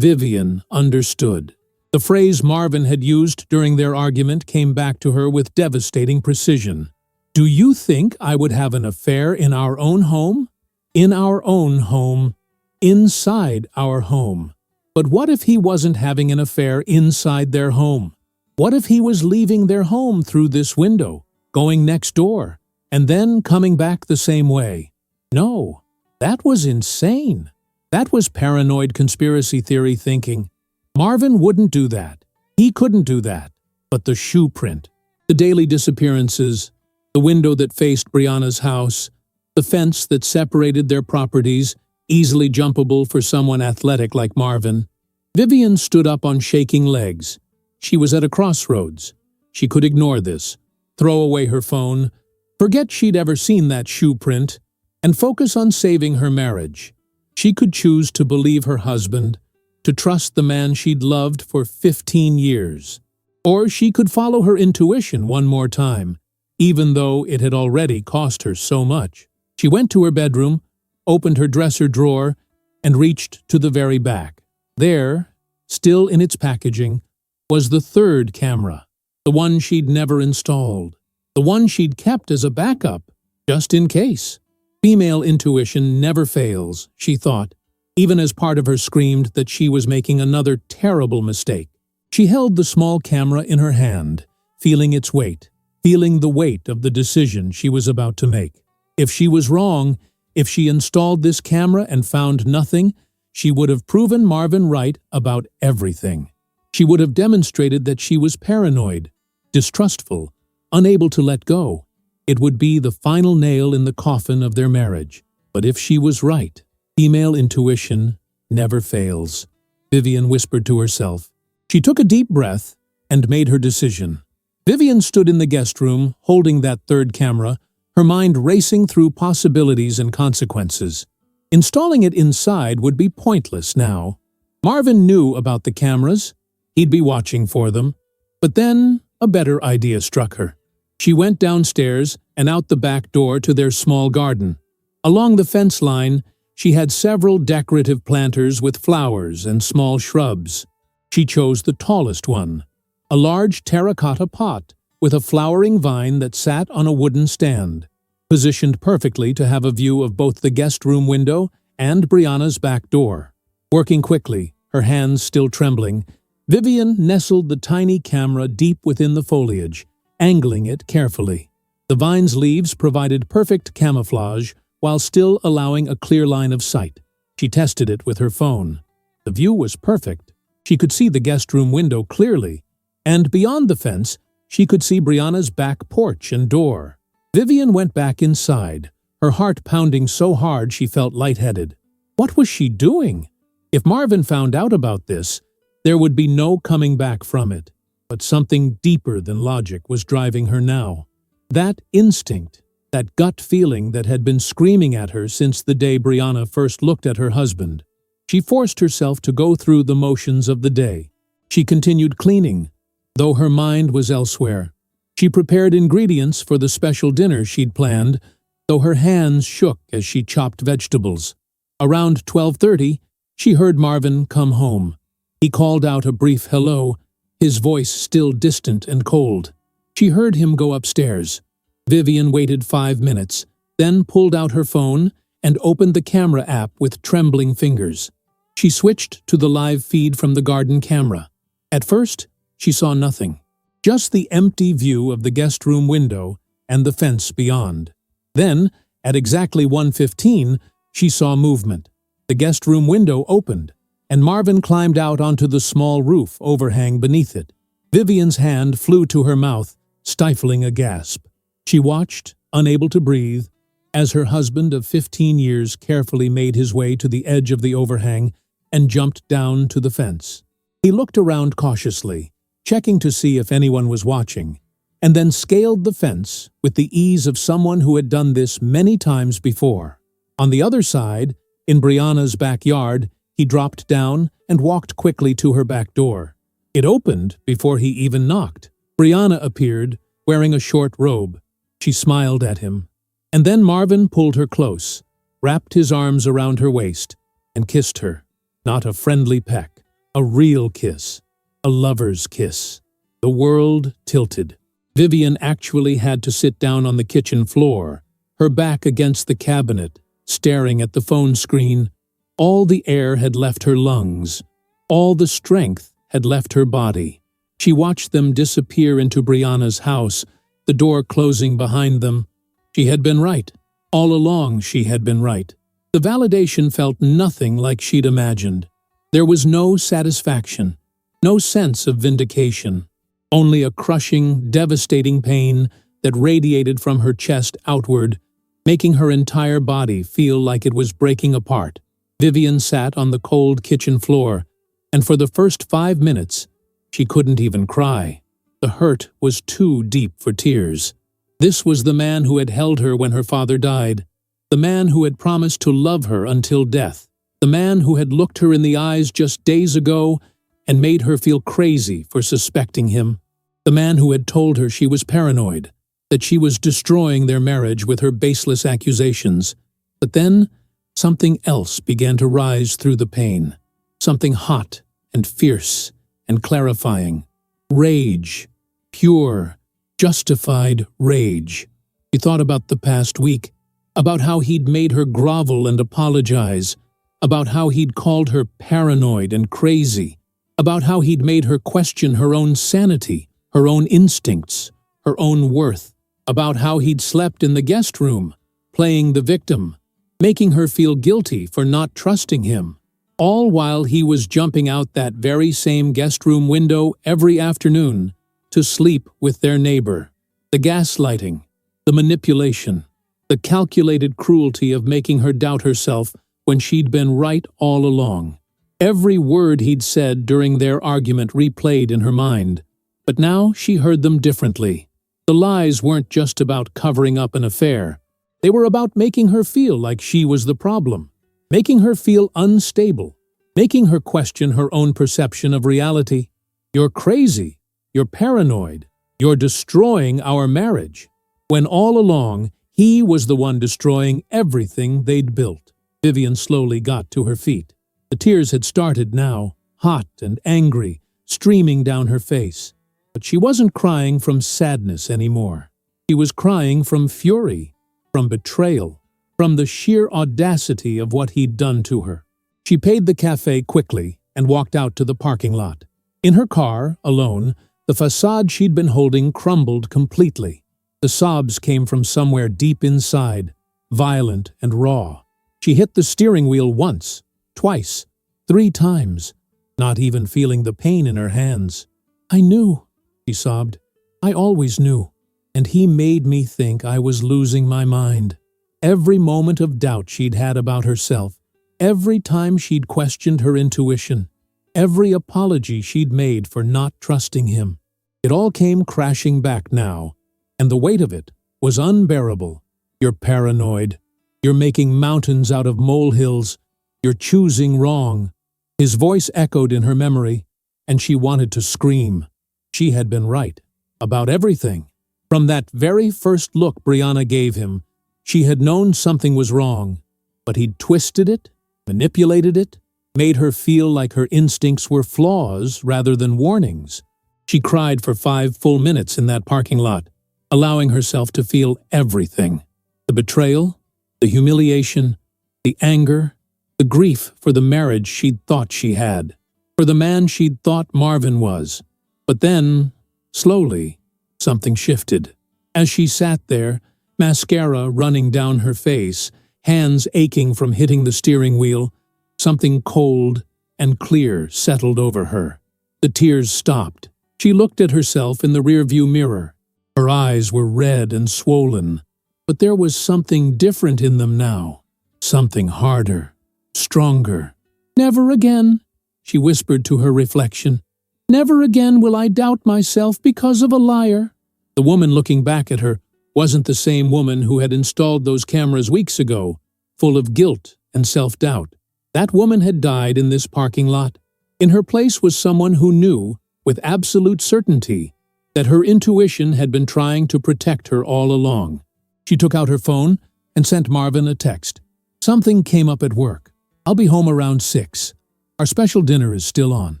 Vivian understood. The phrase Marvin had used during their argument came back to her with devastating precision. "Do you think I would have an affair in our own home? In our own home. Inside our home. But what if he wasn't having an affair inside their home? What if he was leaving their home through this window, going next door, and then coming back the same way? No, that was insane. That was paranoid conspiracy theory thinking. Marvin wouldn't do that. He couldn't do that. But the shoe print, the daily disappearances, the window that faced Brianna's house, The fence that separated their properties, easily jumpable for someone athletic like Marvin. Vivian stood up on shaking legs. She was at a crossroads. She could ignore this, throw away her phone, forget she'd ever seen that shoe print, and focus on saving her marriage. She could choose to believe her husband, to trust the man she'd loved for 15 years. Or she could follow her intuition one more time, even though it had already cost her so much. She went to her bedroom, opened her dresser drawer, and reached to the very back. There, still in its packaging, was the third camera, the one she'd never installed, the one she'd kept as a backup, just in case. Female intuition never fails, she thought, even as part of her screamed that she was making another terrible mistake. She held the small camera in her hand, feeling its weight, feeling the weight of the decision she was about to make. If she was wrong, if she installed this camera and found nothing, she would have proven Marvin right about everything. She would have demonstrated that she was paranoid, distrustful, unable to let go. It would be the final nail in the coffin of their marriage. But if she was right, female intuition never fails, Vivian whispered to herself. She took a deep breath and made her decision. Vivian stood in the guest room, holding that third camera, her mind racing through possibilities and consequences. Installing it inside would be pointless now. Marvin knew about the cameras. He'd be watching for them. But then a better idea struck her. She went downstairs and out the back door to their small garden. Along the fence line, she had several decorative planters with flowers and small shrubs. She chose the tallest one, a large terracotta pot with a flowering vine that sat on a wooden stand, positioned perfectly to have a view of both the guest room window and Brianna's back door. Working quickly, her hands still trembling, Vivian nestled the tiny camera deep within the foliage, angling it carefully. The vine's leaves provided perfect camouflage while still allowing a clear line of sight. She tested it with her phone. The view was perfect. She could see the guest room window clearly, and beyond the fence, she could see Brianna's back porch and door. Vivian went back inside, her heart pounding so hard she felt lightheaded. What was she doing? If Marvin found out about this, there would be no coming back from it. But something deeper than logic was driving her now. That instinct, that gut feeling that had been screaming at her since the day Brianna first looked at her husband. She forced herself to go through the motions of the day. She continued cleaning, though her mind was elsewhere. She prepared ingredients for the special dinner she'd planned, though her hands shook as she chopped vegetables. Around 12:30, she heard Marvin come home. He called out a brief hello, his voice still distant and cold. She heard him go upstairs. Vivian waited 5 minutes, then pulled out her phone and opened the camera app with trembling fingers. She switched to the live feed from the garden camera. At first, she saw nothing, just the empty view of the guest room window and the fence beyond. Then, at exactly 1:15, she saw movement. The guest room window opened, and Marvin climbed out onto the small roof overhang beneath it. Vivian's hand flew to her mouth, stifling a gasp. She watched, unable to breathe, as her husband of 15 years carefully made his way to the edge of the overhang and jumped down to the fence. He looked around cautiously, checking to see if anyone was watching, and then scaled the fence with the ease of someone who had done this many times before. On the other side, in Brianna's backyard, he dropped down and walked quickly to her back door. It opened before he even knocked. Brianna appeared, wearing a short robe. She smiled at him. And then Marvin pulled her close, wrapped his arms around her waist, and kissed her. Not a friendly peck, a real kiss, a lover's kiss. The world tilted. Vivian actually had to sit down on the kitchen floor, her back against the cabinet, staring at the phone screen. All the air had left her lungs. All the strength had left her body. She watched them disappear into Brianna's house, the door closing behind them. She had been right. All along she had been right. The validation felt nothing like she'd imagined. There was no satisfaction, no sense of vindication, only a crushing, devastating pain that radiated from her chest outward, making her entire body feel like it was breaking apart. Vivian sat on the cold kitchen floor, and for the first 5 minutes, she couldn't even cry. The hurt was too deep for tears. This was the man who had held her when her father died, the man who had promised to love her until death, the man who had looked her in the eyes just days ago and made her feel crazy for suspecting him, the man who had told her she was paranoid, that she was destroying their marriage with her baseless accusations. But then, something else began to rise through the pain, something hot and fierce and clarifying. Rage. Pure, justified rage. She thought about the past week, about how he'd made her grovel and apologize, about how he'd called her paranoid and crazy, about how he'd made her question her own sanity, her own instincts, her own worth, about how he'd slept in the guest room, playing the victim, making her feel guilty for not trusting him, all while he was jumping out that very same guest room window every afternoon to sleep with their neighbor. The gaslighting, the manipulation, the calculated cruelty of making her doubt herself when she'd been right all along. Every word he'd said during their argument replayed in her mind, but now she heard them differently. The lies weren't just about covering up an affair. They were about making her feel like she was the problem, making her feel unstable, making her question her own perception of reality. "You're crazy. You're paranoid. You're destroying our marriage." When all along, he was the one destroying everything they'd built. Vivian slowly got to her feet. The tears had started now, hot and angry, streaming down her face. But she wasn't crying from sadness anymore. She was crying from fury, from betrayal, from the sheer audacity of what he'd done to her. She paid the cafe quickly and walked out to the parking lot. In her car, alone, the facade she'd been holding crumbled completely. The sobs came from somewhere deep inside, violent and raw. She hit the steering wheel once, twice, 3 times, not even feeling the pain in her hands. "I knew," she sobbed. "I always knew. And he made me think I was losing my mind." Every moment of doubt she'd had about herself, every time she'd questioned her intuition, every apology she'd made for not trusting him, it all came crashing back now, and the weight of it was unbearable. "You're paranoid. You're making mountains out of molehills. You're choosing wrong." His voice echoed in her memory, and she wanted to scream. She had been right about everything. From that very first look Brianna gave him, she had known something was wrong, but he'd twisted it, manipulated it, made her feel like her instincts were flaws rather than warnings. She cried for 5 full minutes in that parking lot, allowing herself to feel everything. The betrayal, the humiliation, the anger, the grief for the marriage she'd thought she had, for the man she'd thought Marvin was. But then, slowly, something shifted. As she sat there, mascara running down her face, hands aching from hitting the steering wheel, something cold and clear settled over her. The tears stopped. She looked at herself in the rearview mirror. Her eyes were red and swollen, but there was something different in them now. Something harder, stronger. "Never again," she whispered to her reflection. "Never again will I doubt myself because of a liar." The woman looking back at her wasn't the same woman who had installed those cameras weeks ago, full of guilt and self-doubt. That woman had died in this parking lot. In her place was someone who knew, with absolute certainty, that her intuition had been trying to protect her all along. She took out her phone and sent Marvin a text. "Something came up at work. I'll be home around 6. Our special dinner is still on."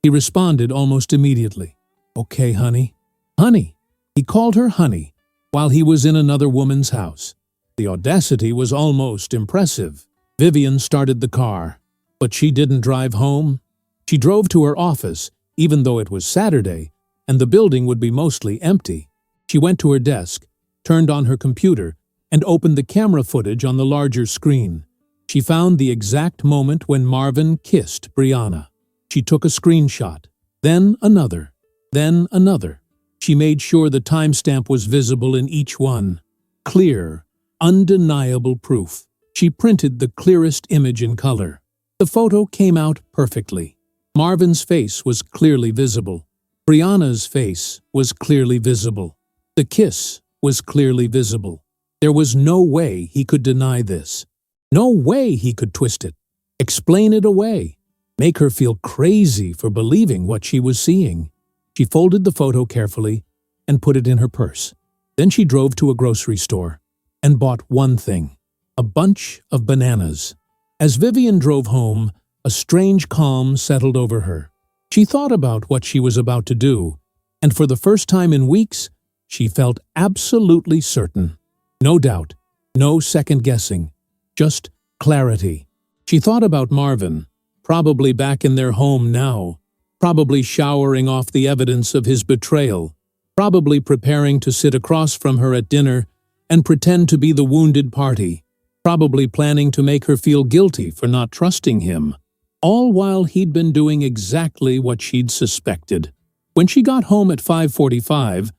He responded almost immediately. "Okay, honey." Honey. He called her honey while he was in another woman's house. The audacity was almost impressive. Vivian started the car, but she didn't drive home. She drove to her office, even though it was Saturday, and the building would be mostly empty. She went to her desk, turned on her computer, and opened the camera footage on the larger screen. She found the exact moment when Marvin kissed Brianna. She took a screenshot, then another, then another. She made sure the timestamp was visible in each one. Clear, undeniable proof. She printed the clearest image in color. The photo came out perfectly. Marvin's face was clearly visible. Brianna's face was clearly visible. The kiss was clearly visible. There was no way he could deny this. No way he could twist it, explain it away, make her feel crazy for believing what she was seeing. She folded the photo carefully and put it in her purse. Then she drove to a grocery store and bought one thing: a bunch of bananas. As Vivian drove home, a strange calm settled over her. She thought about what she was about to do, and for the first time in weeks, she felt absolutely certain. No doubt, no second-guessing, just clarity. She thought about Marvin, probably back in their home now, probably showering off the evidence of his betrayal, probably preparing to sit across from her at dinner and pretend to be the wounded party, probably planning to make her feel guilty for not trusting him, all while he'd been doing exactly what she'd suspected. When she got home at 5:45,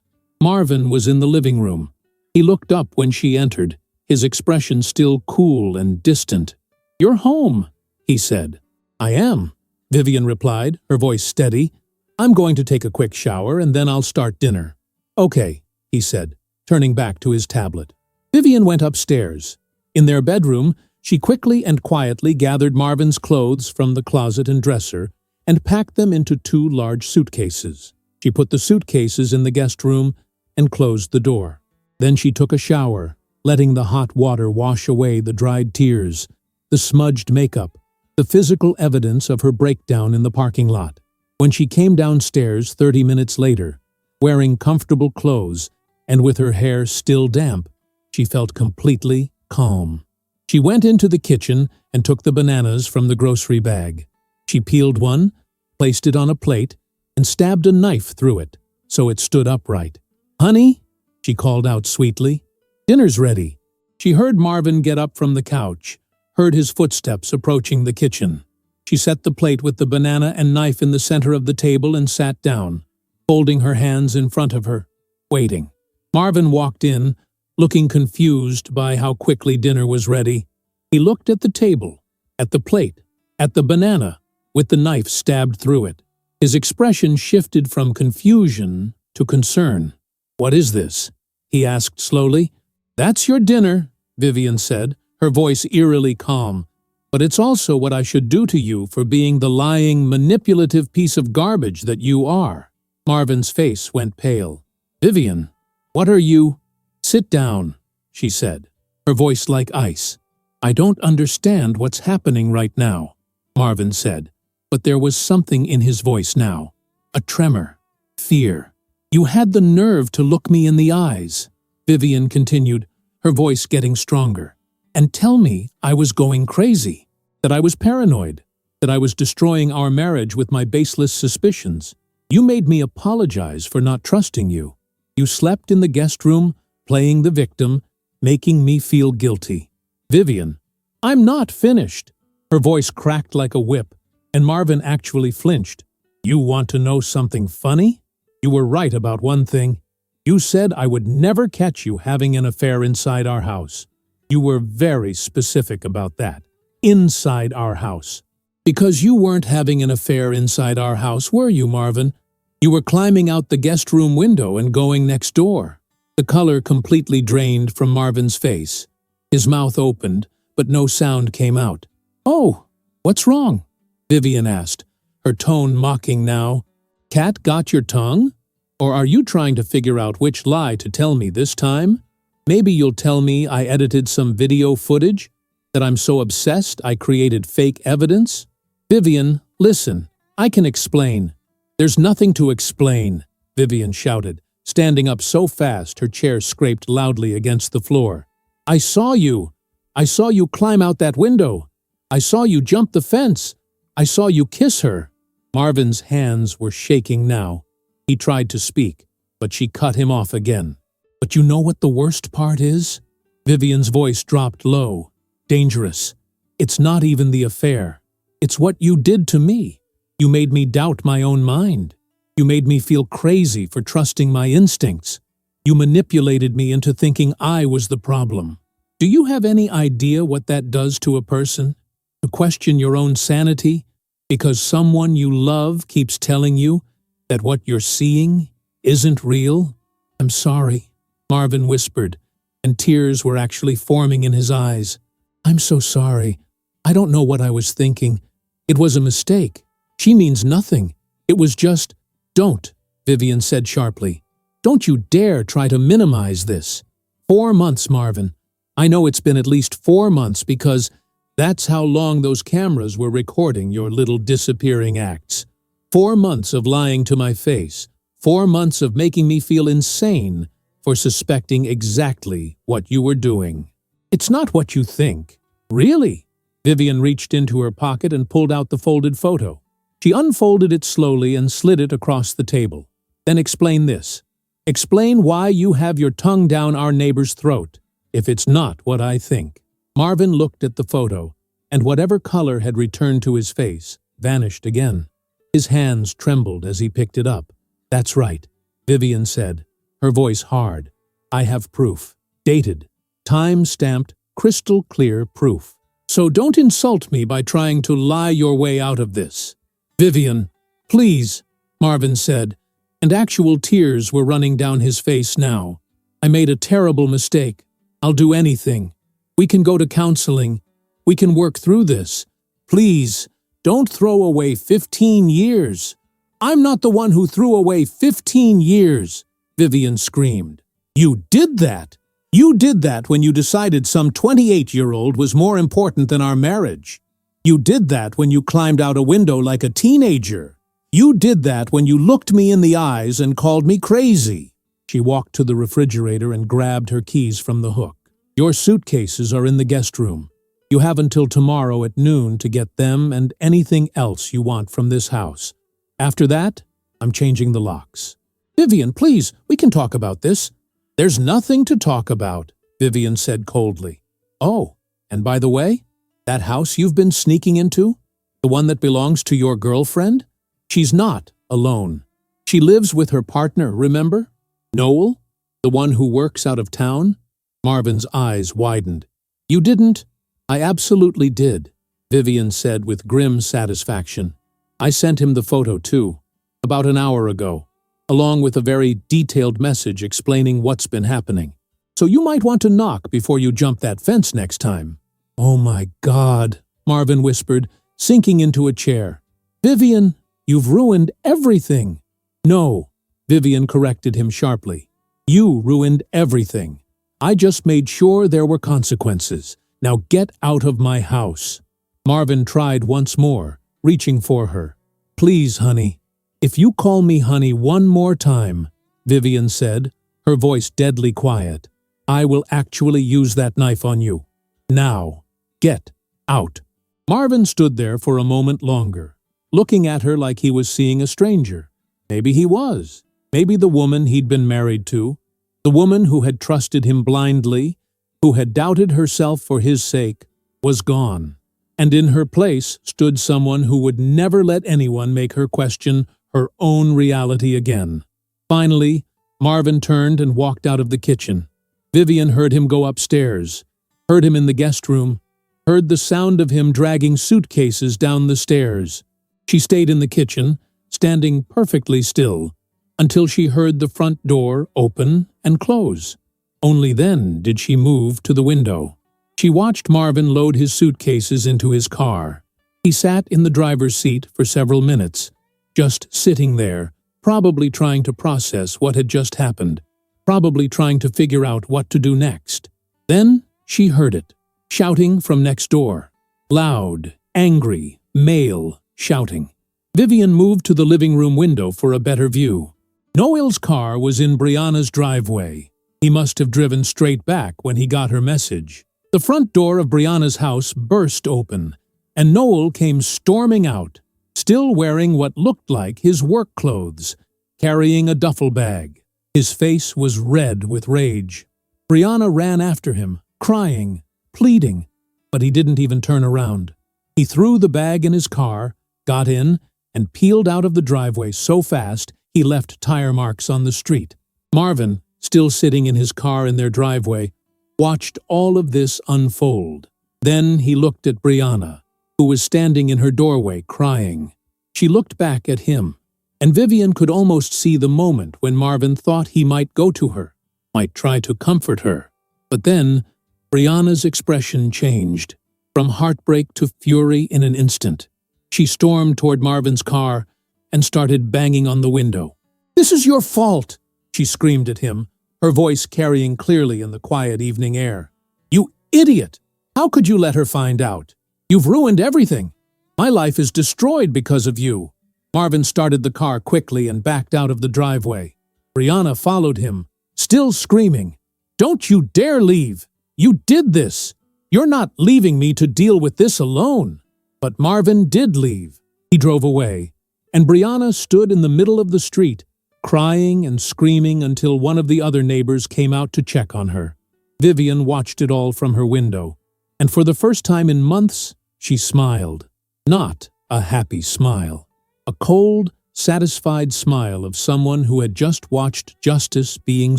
Marvin was in the living room. He looked up when she entered, his expression still cool and distant. "You're home," he said. "I am," Vivian replied, her voice steady. "I'm going to take a quick shower and then I'll start dinner." "Okay," he said, turning back to his tablet. Vivian went upstairs. In their bedroom, she quickly and quietly gathered Marvin's clothes from the closet and dresser and packed them into 2 large suitcases. She put the suitcases in the guest room and closed the door. Then she took a shower, letting the hot water wash away the dried tears, the smudged makeup, the physical evidence of her breakdown in the parking lot. When she came downstairs 30 minutes later, wearing comfortable clothes and with her hair still damp, she felt completely calm. She went into the kitchen and took the bananas from the grocery bag. She peeled one, placed it on a plate, and stabbed a knife through it so it stood upright. "Honey," she called out sweetly, "dinner's ready." She heard Marvin get up from the couch, heard his footsteps approaching the kitchen. She set the plate with the banana and knife in the center of the table and sat down, folding her hands in front of her, waiting. Marvin walked in, looking confused by how quickly dinner was ready. He looked at the table, at the plate, at the banana, with the knife stabbed through it. His expression shifted from confusion to concern. "What is this?" he asked slowly. "That's your dinner," Vivian said, her voice eerily calm. "But it's also what I should do to you for being the lying, manipulative piece of garbage that you are." Marvin's face went pale. "Vivian, what are you—" "Sit down," she said, her voice like ice. "I don't understand what's happening right now," Marvin said, but there was something in his voice now. A tremor. Fear. "You had the nerve to look me in the eyes," Vivian continued, her voice getting stronger, "and tell me I was going crazy, that I was paranoid, that I was destroying our marriage with my baseless suspicions. You made me apologize for not trusting you. You slept in the guest room, playing the victim, making me feel guilty." "Vivian, I'm not finished." Her voice cracked like a whip, and Marvin actually flinched. "You want to know something funny? You were right about one thing. You said I would never catch you having an affair inside our house. You were very specific about that. Inside our house. Because you weren't having an affair inside our house, were you, Marvin? You were climbing out the guest room window and going next door." The color completely drained from Marvin's face. His mouth opened, but no sound came out. "Oh, what's wrong?" Vivian asked, her tone mocking now. "Cat got your tongue? Or are you trying to figure out which lie to tell me this time? Maybe you'll tell me I edited some video footage? That I'm so obsessed I created fake evidence? Vivian, listen, I can explain." "There's nothing to explain," Vivian shouted, standing up so fast her chair scraped loudly against the floor. "I saw you. I saw you climb out that window. I saw you jump the fence. I saw you kiss her." Marvin's hands were shaking now. He tried to speak, but she cut him off again. "But you know what the worst part is?" Vivian's voice dropped low. "Dangerous. It's not even the affair. It's what you did to me. You made me doubt my own mind. You made me feel crazy for trusting my instincts. You manipulated me into thinking I was the problem. Do you have any idea what that does to a person? To question your own sanity because someone you love keeps telling you that what you're seeing isn't real? I'm sorry, Marvin whispered, and tears were actually forming in his eyes. I'm so sorry. I don't know what I was thinking. It was a mistake. She means nothing. It was just, don't, Vivian said sharply. Don't you dare try to minimize this. 4 months, Marvin. I know it's been at least 4 months because that's how long those cameras were recording your little disappearing acts. 4 months of lying to my face. 4 months of making me feel insane for suspecting exactly what you were doing. It's not what you think. Really? Vivian reached into her pocket and pulled out the folded photo. She unfolded it slowly and slid it across the table. Then explain this. Explain why you have your tongue down our neighbor's throat, if it's not what I think. Marvin looked at the photo, and whatever color had returned to his face vanished again. His hands trembled as he picked it up. That's right, Vivian said, her voice hard. I have proof. Dated. Time-stamped, crystal-clear proof. So don't insult me by trying to lie your way out of this. Vivian, please, Marvin said, and actual tears were running down his face now. I made a terrible mistake. I'll do anything. We can go to counseling. We can work through this. Please, don't throw away 15 years. I'm not the one who threw away 15 years, Vivian screamed. You did that. You did that when you decided some 28-year-old was more important than our marriage. You did that when you climbed out a window like a teenager. You did that when you looked me in the eyes and called me crazy. She walked to the refrigerator and grabbed her keys from the hook. Your suitcases are in the guest room. You have until tomorrow at noon to get them and anything else you want from this house. After that, I'm changing the locks. Vivian, please, we can talk about this. There's nothing to talk about, Vivian said coldly. Oh, and by the way, that house you've been sneaking into? The one that belongs to your girlfriend? She's not alone. She lives with her partner, remember? Noel? The one who works out of town? Marvin's eyes widened. You didn't? I absolutely did, Vivian said with grim satisfaction. I sent him the photo too, about an hour ago, along with a very detailed message explaining what's been happening. So you might want to knock before you jump that fence next time. Oh my God, Marvin whispered, sinking into a chair. Vivian, you've ruined everything. No, Vivian corrected him sharply. You ruined everything. I just made sure there were consequences. Now get out of my house. Marvin tried once more, reaching for her. Please, honey. If you call me honey one more time, Vivian said, her voice deadly quiet, I will actually use that knife on you. Now, get out. Marvin stood there for a moment longer, looking at her like he was seeing a stranger. Maybe he was. Maybe the woman he'd been married to, the woman who had trusted him blindly, who had doubted herself for his sake, was gone. And in her place stood someone who would never let anyone make her question her own reality again. Finally, Marvin turned and walked out of the kitchen. Vivian heard him go upstairs, heard him in the guest room, heard the sound of him dragging suitcases down the stairs. She stayed in the kitchen, standing perfectly still, until she heard the front door open and close. Only then did she move to the window. She watched Marvin load his suitcases into his car. He sat in the driver's seat for several minutes, just sitting there, probably trying to process what had just happened, probably trying to figure out what to do next. Then she heard it, shouting from next door. Loud, angry, male shouting. Vivian moved to the living room window for a better view. Noel's car was in Brianna's driveway. He must have driven straight back when he got her message. The front door of Brianna's house burst open, and Noel came storming out, still wearing what looked like his work clothes, carrying a duffel bag. His face was red with rage. Brianna ran after him, crying, pleading, but he didn't even turn around. He threw the bag in his car, got in, and peeled out of the driveway so fast he left tire marks on the street. Marvin, still sitting in his car in their driveway, watched all of this unfold. Then he looked at Brianna, who was standing in her doorway crying. She looked back at him, and Vivian could almost see the moment when Marvin thought he might go to her, might try to comfort her. But then, Brianna's expression changed, from heartbreak to fury in an instant. She stormed toward Marvin's car and started banging on the window. "This is your fault!" she screamed at him, her voice carrying clearly in the quiet evening air. "You idiot! How could you let her find out? You've ruined everything. My life is destroyed because of you." Marvin started the car quickly and backed out of the driveway. Brianna followed him, still screaming, "Don't you dare leave! You did this! You're not leaving me to deal with this alone!" But Marvin did leave. He drove away, and Brianna stood in the middle of the street, crying and screaming until one of the other neighbors came out to check on her. Vivian watched it all from her window, and for the first time in months, she smiled. Not a happy smile. A cold, satisfied smile of someone who had just watched justice being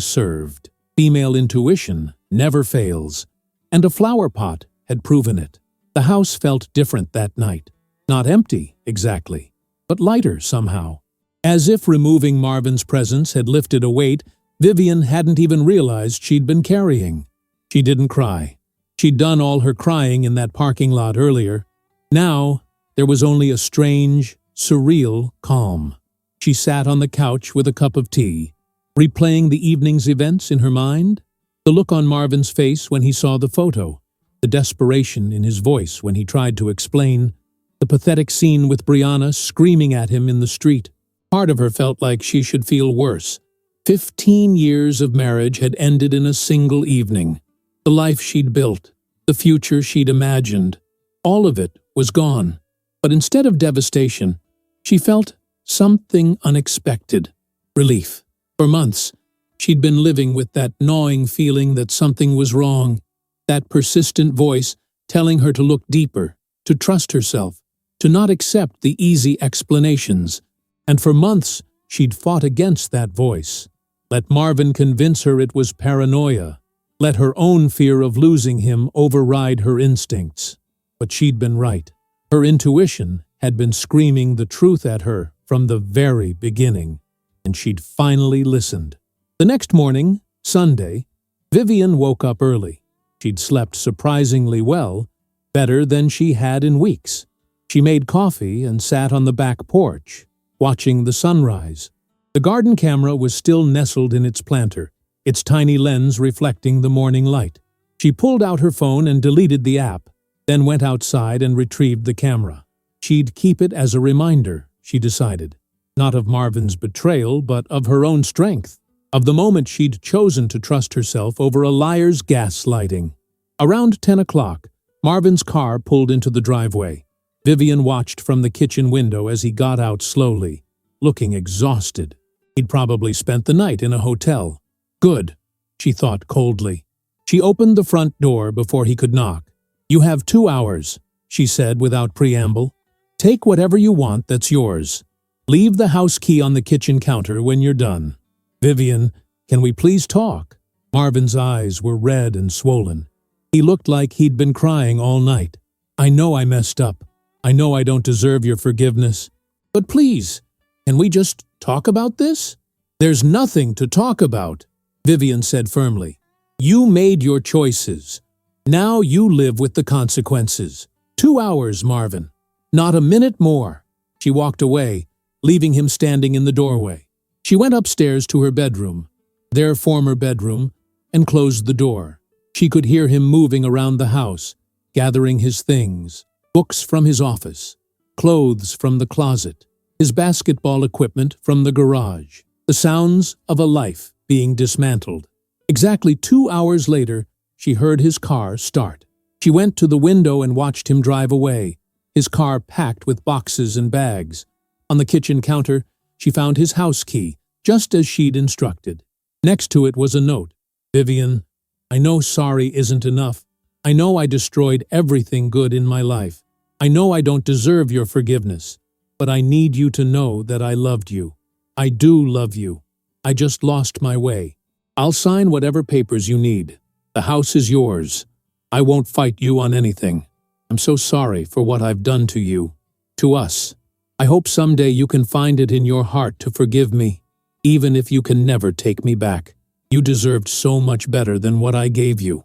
served. Female intuition never fails, and a flower pot had proven it. The house felt different that night. Not empty, exactly, but lighter somehow. As if removing Marvin's presence had lifted a weight Vivian hadn't even realized she'd been carrying. She didn't cry. She'd done all her crying in that parking lot earlier. Now, there was only a strange, surreal calm. She sat on the couch with a cup of tea, replaying the evening's events in her mind. The look on Marvin's face when he saw the photo, the desperation in his voice when he tried to explain, the pathetic scene with Brianna screaming at him in the street. Part of her felt like she should feel worse. 15 years of marriage had ended in a single evening. The life she'd built, the future she'd imagined, all of it was gone. But instead of devastation, she felt something unexpected. Relief. For months, she'd been living with that gnawing feeling that something was wrong, that persistent voice telling her to look deeper, to trust herself, to not accept the easy explanations. And for months, she'd fought against that voice. Let Marvin convince her it was paranoia. Let her own fear of losing him override her instincts. But she'd been right. Her intuition had been screaming the truth at her from the very beginning, and she'd finally listened. The next morning, Sunday, Vivian woke up early. She'd slept surprisingly well, better than she had in weeks. She made coffee and sat on the back porch, watching the sunrise. The garden camera was still nestled in its planter, its tiny lens reflecting the morning light. She pulled out her phone and deleted the app, then went outside and retrieved the camera. She'd keep it as a reminder, she decided, not of Marvin's betrayal, but of her own strength, of the moment she'd chosen to trust herself over a liar's gaslighting. Around 10 o'clock, Marvin's car pulled into the driveway. Vivian watched from the kitchen window as he got out slowly, looking exhausted. He'd probably spent the night in a hotel. Good, she thought coldly. She opened the front door before he could knock. "You have 2 hours," she said without preamble. "Take whatever you want that's yours. Leave the house key on the kitchen counter when you're done." "Vivian, can we please talk?" Marvin's eyes were red and swollen. He looked like he'd been crying all night. "I know I messed up. I know I don't deserve your forgiveness. But please, can we just talk about this?" "There's nothing to talk about," Vivian said firmly. "You made your choices. Now you live with the consequences. 2 hours, Marvin. Not a minute more." She walked away, leaving him standing in the doorway. She went upstairs to her bedroom, their former bedroom, and closed the door. She could hear him moving around the house, gathering his things, books from his office, clothes from the closet, his basketball equipment from the garage, the sounds of a life being dismantled. Exactly 2 hours later, she heard his car start. She went to the window and watched him drive away, his car packed with boxes and bags. On the kitchen counter, she found his house key, just as she'd instructed. Next to it was a note. "Vivian, I know sorry isn't enough. I know I destroyed everything good in my life. I know I don't deserve your forgiveness, but I need you to know that I loved you. I do love you. I just lost my way. I'll sign whatever papers you need. The house is yours. I won't fight you on anything. I'm so sorry for what I've done to you, to us. I hope someday you can find it in your heart to forgive me, even if you can never take me back. You deserved so much better than what I gave you.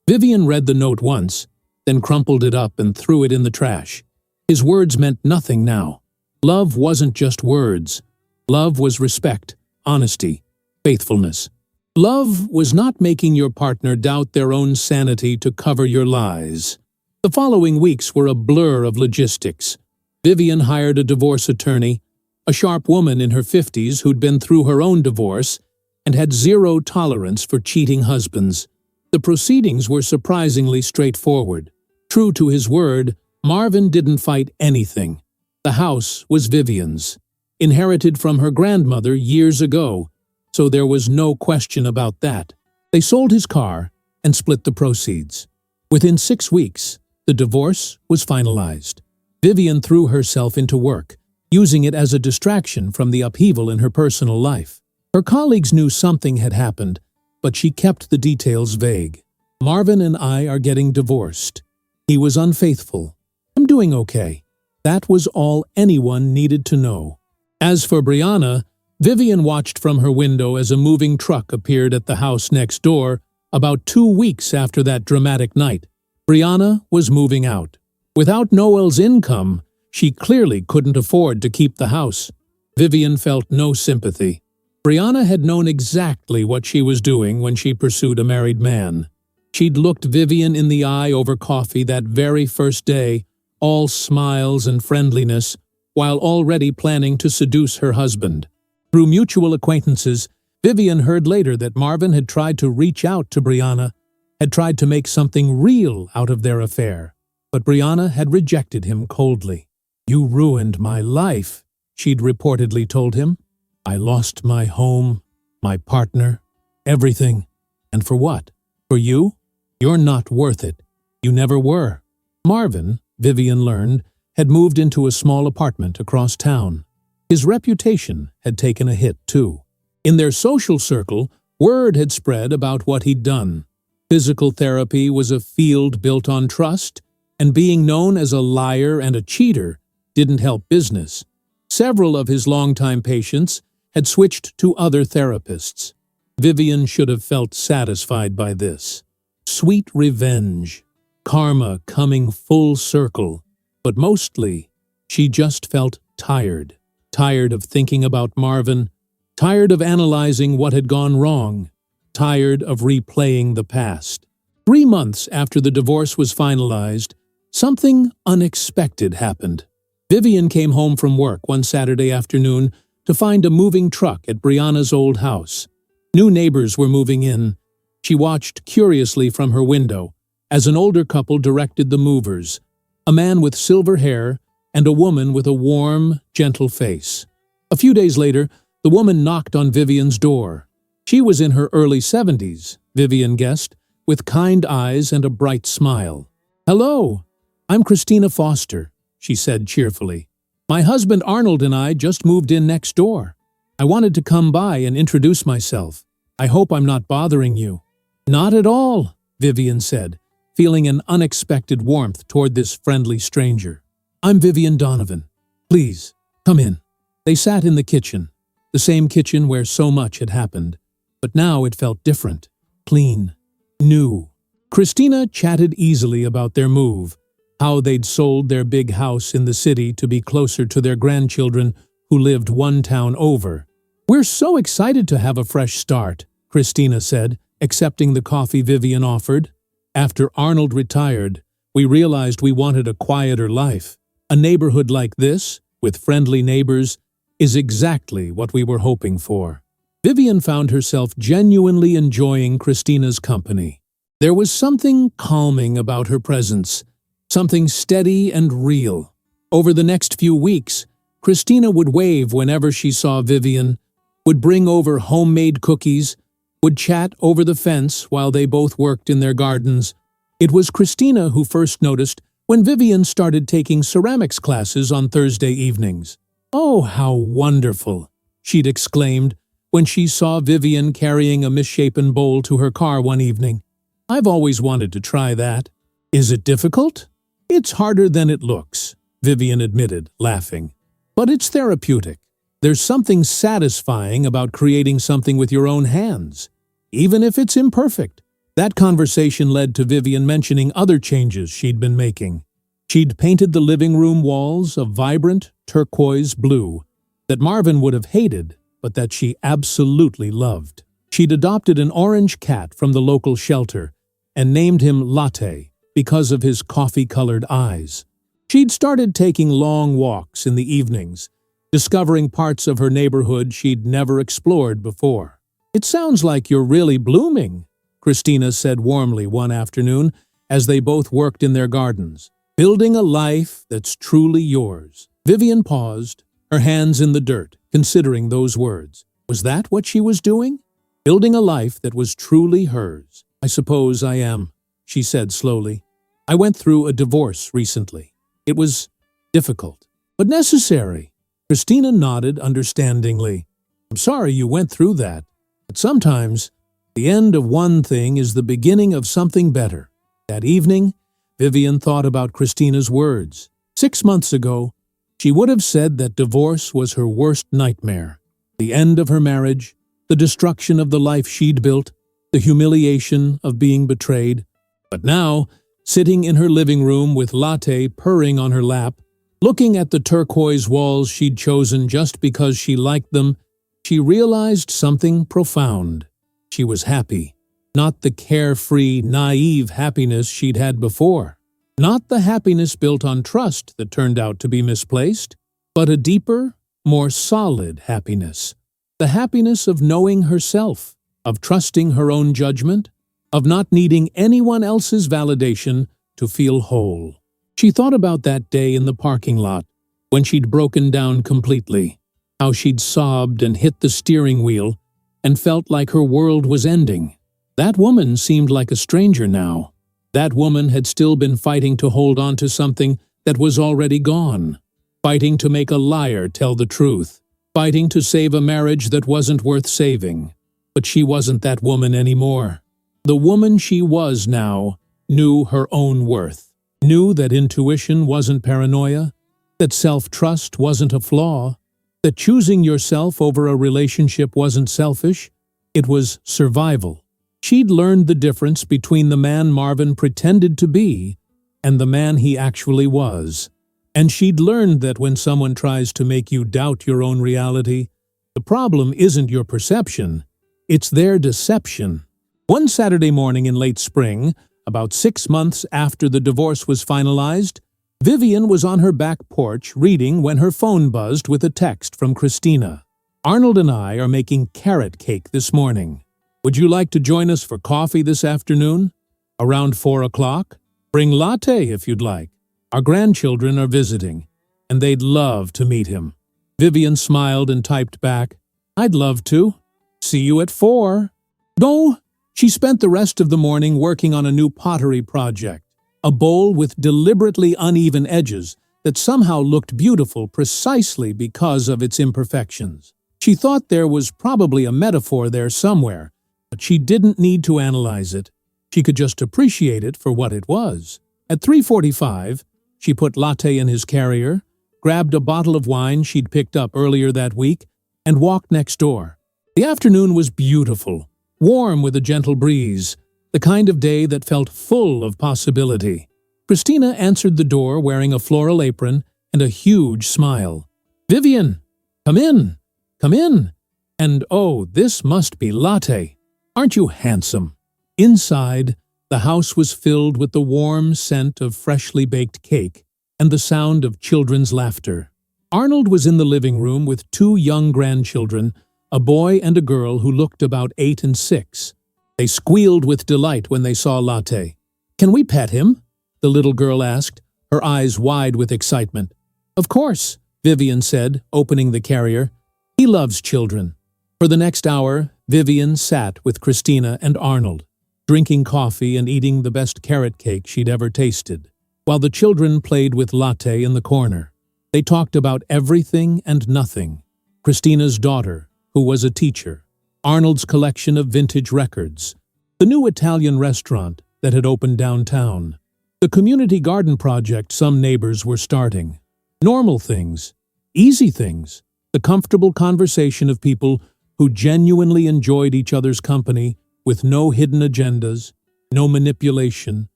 Vivian read the note once, then crumpled it up and threw it in the trash. His words meant nothing now. Love wasn't just words. Love was respect, honesty, faithfulness. Love was not making your partner doubt their own sanity to cover your lies. The following weeks were a blur of logistics. Vivian hired a divorce attorney, a sharp woman in her 50s who'd been through her own divorce and had zero tolerance for cheating husbands. The proceedings were surprisingly straightforward. True to his word, Marvin didn't fight anything. The house was Vivian's, inherited from her grandmother years ago, so there was no question about that. They sold his car and split the proceeds. Within 6 weeks, the divorce was finalized. Vivian threw herself into work, using it as a distraction from the upheaval in her personal life. Her colleagues knew something had happened, but she kept the details vague. Marvin and I are getting divorced. He was unfaithful. I'm doing okay. That was all anyone needed to know. As for Brianna, Vivian watched from her window as a moving truck appeared at the house next door about 2 weeks after that dramatic night. Brianna was moving out. Without Noel's income, she clearly couldn't afford to keep the house. Vivian felt no sympathy. Brianna had known exactly what she was doing when she pursued a married man. She'd looked Vivian in the eye over coffee that very first day, all smiles and friendliness, while already planning to seduce her husband. Through mutual acquaintances, Vivian heard later that Marvin had tried to reach out to Brianna, had tried to make something real out of their affair. But Brianna had rejected him coldly. "You ruined my life," she'd reportedly told him. "I lost my home, my partner, everything. And for what? For you? You're not worth it. You never were." Marvin, Vivian learned, had moved into a small apartment across town. His reputation had taken a hit, too. In their social circle, word had spread about what he'd done. Physical therapy was a field built on trust, and being known as a liar and a cheater didn't help business. Several of his longtime patients had switched to other therapists. Vivian should have felt satisfied by this. Sweet revenge, karma coming full circle, but mostly she just felt tired. Tired of thinking about Marvin, tired of analyzing what had gone wrong, tired of replaying the past. 3 months after the divorce was finalized, something unexpected happened. Vivian came home from work one Saturday afternoon to find a moving truck at Brianna's old house. New neighbors were moving in. She watched curiously from her window as an older couple directed the movers, a man with silver hair and a woman with a warm, gentle face. A few days later, the woman knocked on Vivian's door. She was in her early 70s, Vivian guessed, with kind eyes and a bright smile. "Hello, I'm Christina Foster," she said cheerfully. "My husband Arnold and I just moved in next door. I wanted to come by and introduce myself. I hope I'm not bothering you." "Not at all," Vivian said, feeling an unexpected warmth toward this friendly stranger. "I'm Vivian Donovan. Please, come in." They sat in the kitchen, the same kitchen where so much had happened, but now it felt different, clean, new. Christina chatted easily about their move, how they'd sold their big house in the city to be closer to their grandchildren who lived one town over. "We're so excited to have a fresh start," Christina said, accepting the coffee Vivian offered. "After Arnold retired, we realized we wanted a quieter life. A neighborhood like this, with friendly neighbors, is exactly what we were hoping for." Vivian found herself genuinely enjoying Christina's company. There was something calming about her presence, something steady and real. Over the next few weeks, Christina would wave whenever she saw Vivian, would bring over homemade cookies, would chat over the fence while they both worked in their gardens. It was Christina who first noticed when Vivian started taking ceramics classes on Thursday evenings. "Oh, how wonderful!" she'd exclaimed when she saw Vivian carrying a misshapen bowl to her car one evening. "I've always wanted to try that." "Is it difficult?" "It's harder than it looks," Vivian admitted, laughing. "But it's therapeutic. There's something satisfying about creating something with your own hands, even if it's imperfect." That conversation led to Vivian mentioning other changes she'd been making. She'd painted the living room walls a vibrant turquoise blue that Marvin would have hated, but that she absolutely loved. She'd adopted an orange cat from the local shelter and named him Latte because of his coffee-colored eyes. She'd started taking long walks in the evenings, discovering parts of her neighborhood she'd never explored before. "It sounds like you're really blooming," Christina said warmly one afternoon as they both worked in their gardens. "Building a life that's truly yours." Vivian paused, her hands in the dirt, considering those words. Was that what she was doing? Building a life that was truly hers. "I suppose I am," she said slowly. "I went through a divorce recently. It was difficult, but necessary." Christina nodded understandingly. "I'm sorry you went through that, but sometimes the end of one thing is the beginning of something better." That evening, Vivian thought about Christina's words. 6 months ago, she would have said that divorce was her worst nightmare. The end of her marriage, the destruction of the life she'd built, the humiliation of being betrayed. But now, sitting in her living room with Latte purring on her lap, looking at the turquoise walls she'd chosen just because she liked them, she realized something profound. She was happy. Not the carefree, naive happiness she'd had before. Not the happiness built on trust that turned out to be misplaced, but a deeper, more solid happiness. The happiness of knowing herself, of trusting her own judgment, of not needing anyone else's validation to feel whole. She thought about that day in the parking lot, when she'd broken down completely, how she'd sobbed and hit the steering wheel and felt like her world was ending. That woman seemed like a stranger now. That woman had still been fighting to hold on to something that was already gone, fighting to make a liar tell the truth, fighting to save a marriage that wasn't worth saving. But she wasn't that woman anymore. The woman she was now knew her own worth, knew that intuition wasn't paranoia, that self-trust wasn't a flaw, that choosing yourself over a relationship wasn't selfish, it was survival. She'd learned the difference between the man Marvin pretended to be and the man he actually was. And she'd learned that when someone tries to make you doubt your own reality, the problem isn't your perception, it's their deception. One Saturday morning in late spring, about 6 months after the divorce was finalized, Vivian was on her back porch reading when her phone buzzed with a text from Christina. "Arnold and I are making carrot cake this morning. Would you like to join us for coffee this afternoon? Around 4 o'clock? Bring latte if you'd like. Our grandchildren are visiting, and they'd love to meet him." Vivian smiled and typed back, "I'd love to. See you at 4. No, she spent the rest of the morning working on a new pottery project, a bowl with deliberately uneven edges that somehow looked beautiful precisely because of its imperfections. She thought there was probably a metaphor there somewhere, but she didn't need to analyze it. She could just appreciate it for what it was. At 3:45, she put latte in his carrier, grabbed a bottle of wine she'd picked up earlier that week, and walked next door. The afternoon was beautiful, warm with a gentle breeze, the kind of day that felt full of possibility. Christina answered the door wearing a floral apron and a huge smile. "Vivian, come in, come in. And oh, this must be Latte. Aren't you handsome?" Inside, the house was filled with the warm scent of freshly baked cake and the sound of children's laughter. Arnold was in the living room with 2 young grandchildren, a boy and a girl who looked about 8 and 6. They squealed with delight when they saw Latte. "Can we pet him?" the little girl asked, her eyes wide with excitement. "Of course," Vivian said, opening the carrier. "He loves children." For the next hour, Vivian sat with Christina and Arnold, drinking coffee and eating the best carrot cake she'd ever tasted, while the children played with Latte in the corner. They talked about everything and nothing. Christina's daughter, who was a teacher, Arnold's collection of vintage records, the new Italian restaurant that had opened downtown, the community garden project some neighbors were starting. Normal things, easy things, the comfortable conversation of people who genuinely enjoyed each other's company with no hidden agendas, no manipulation,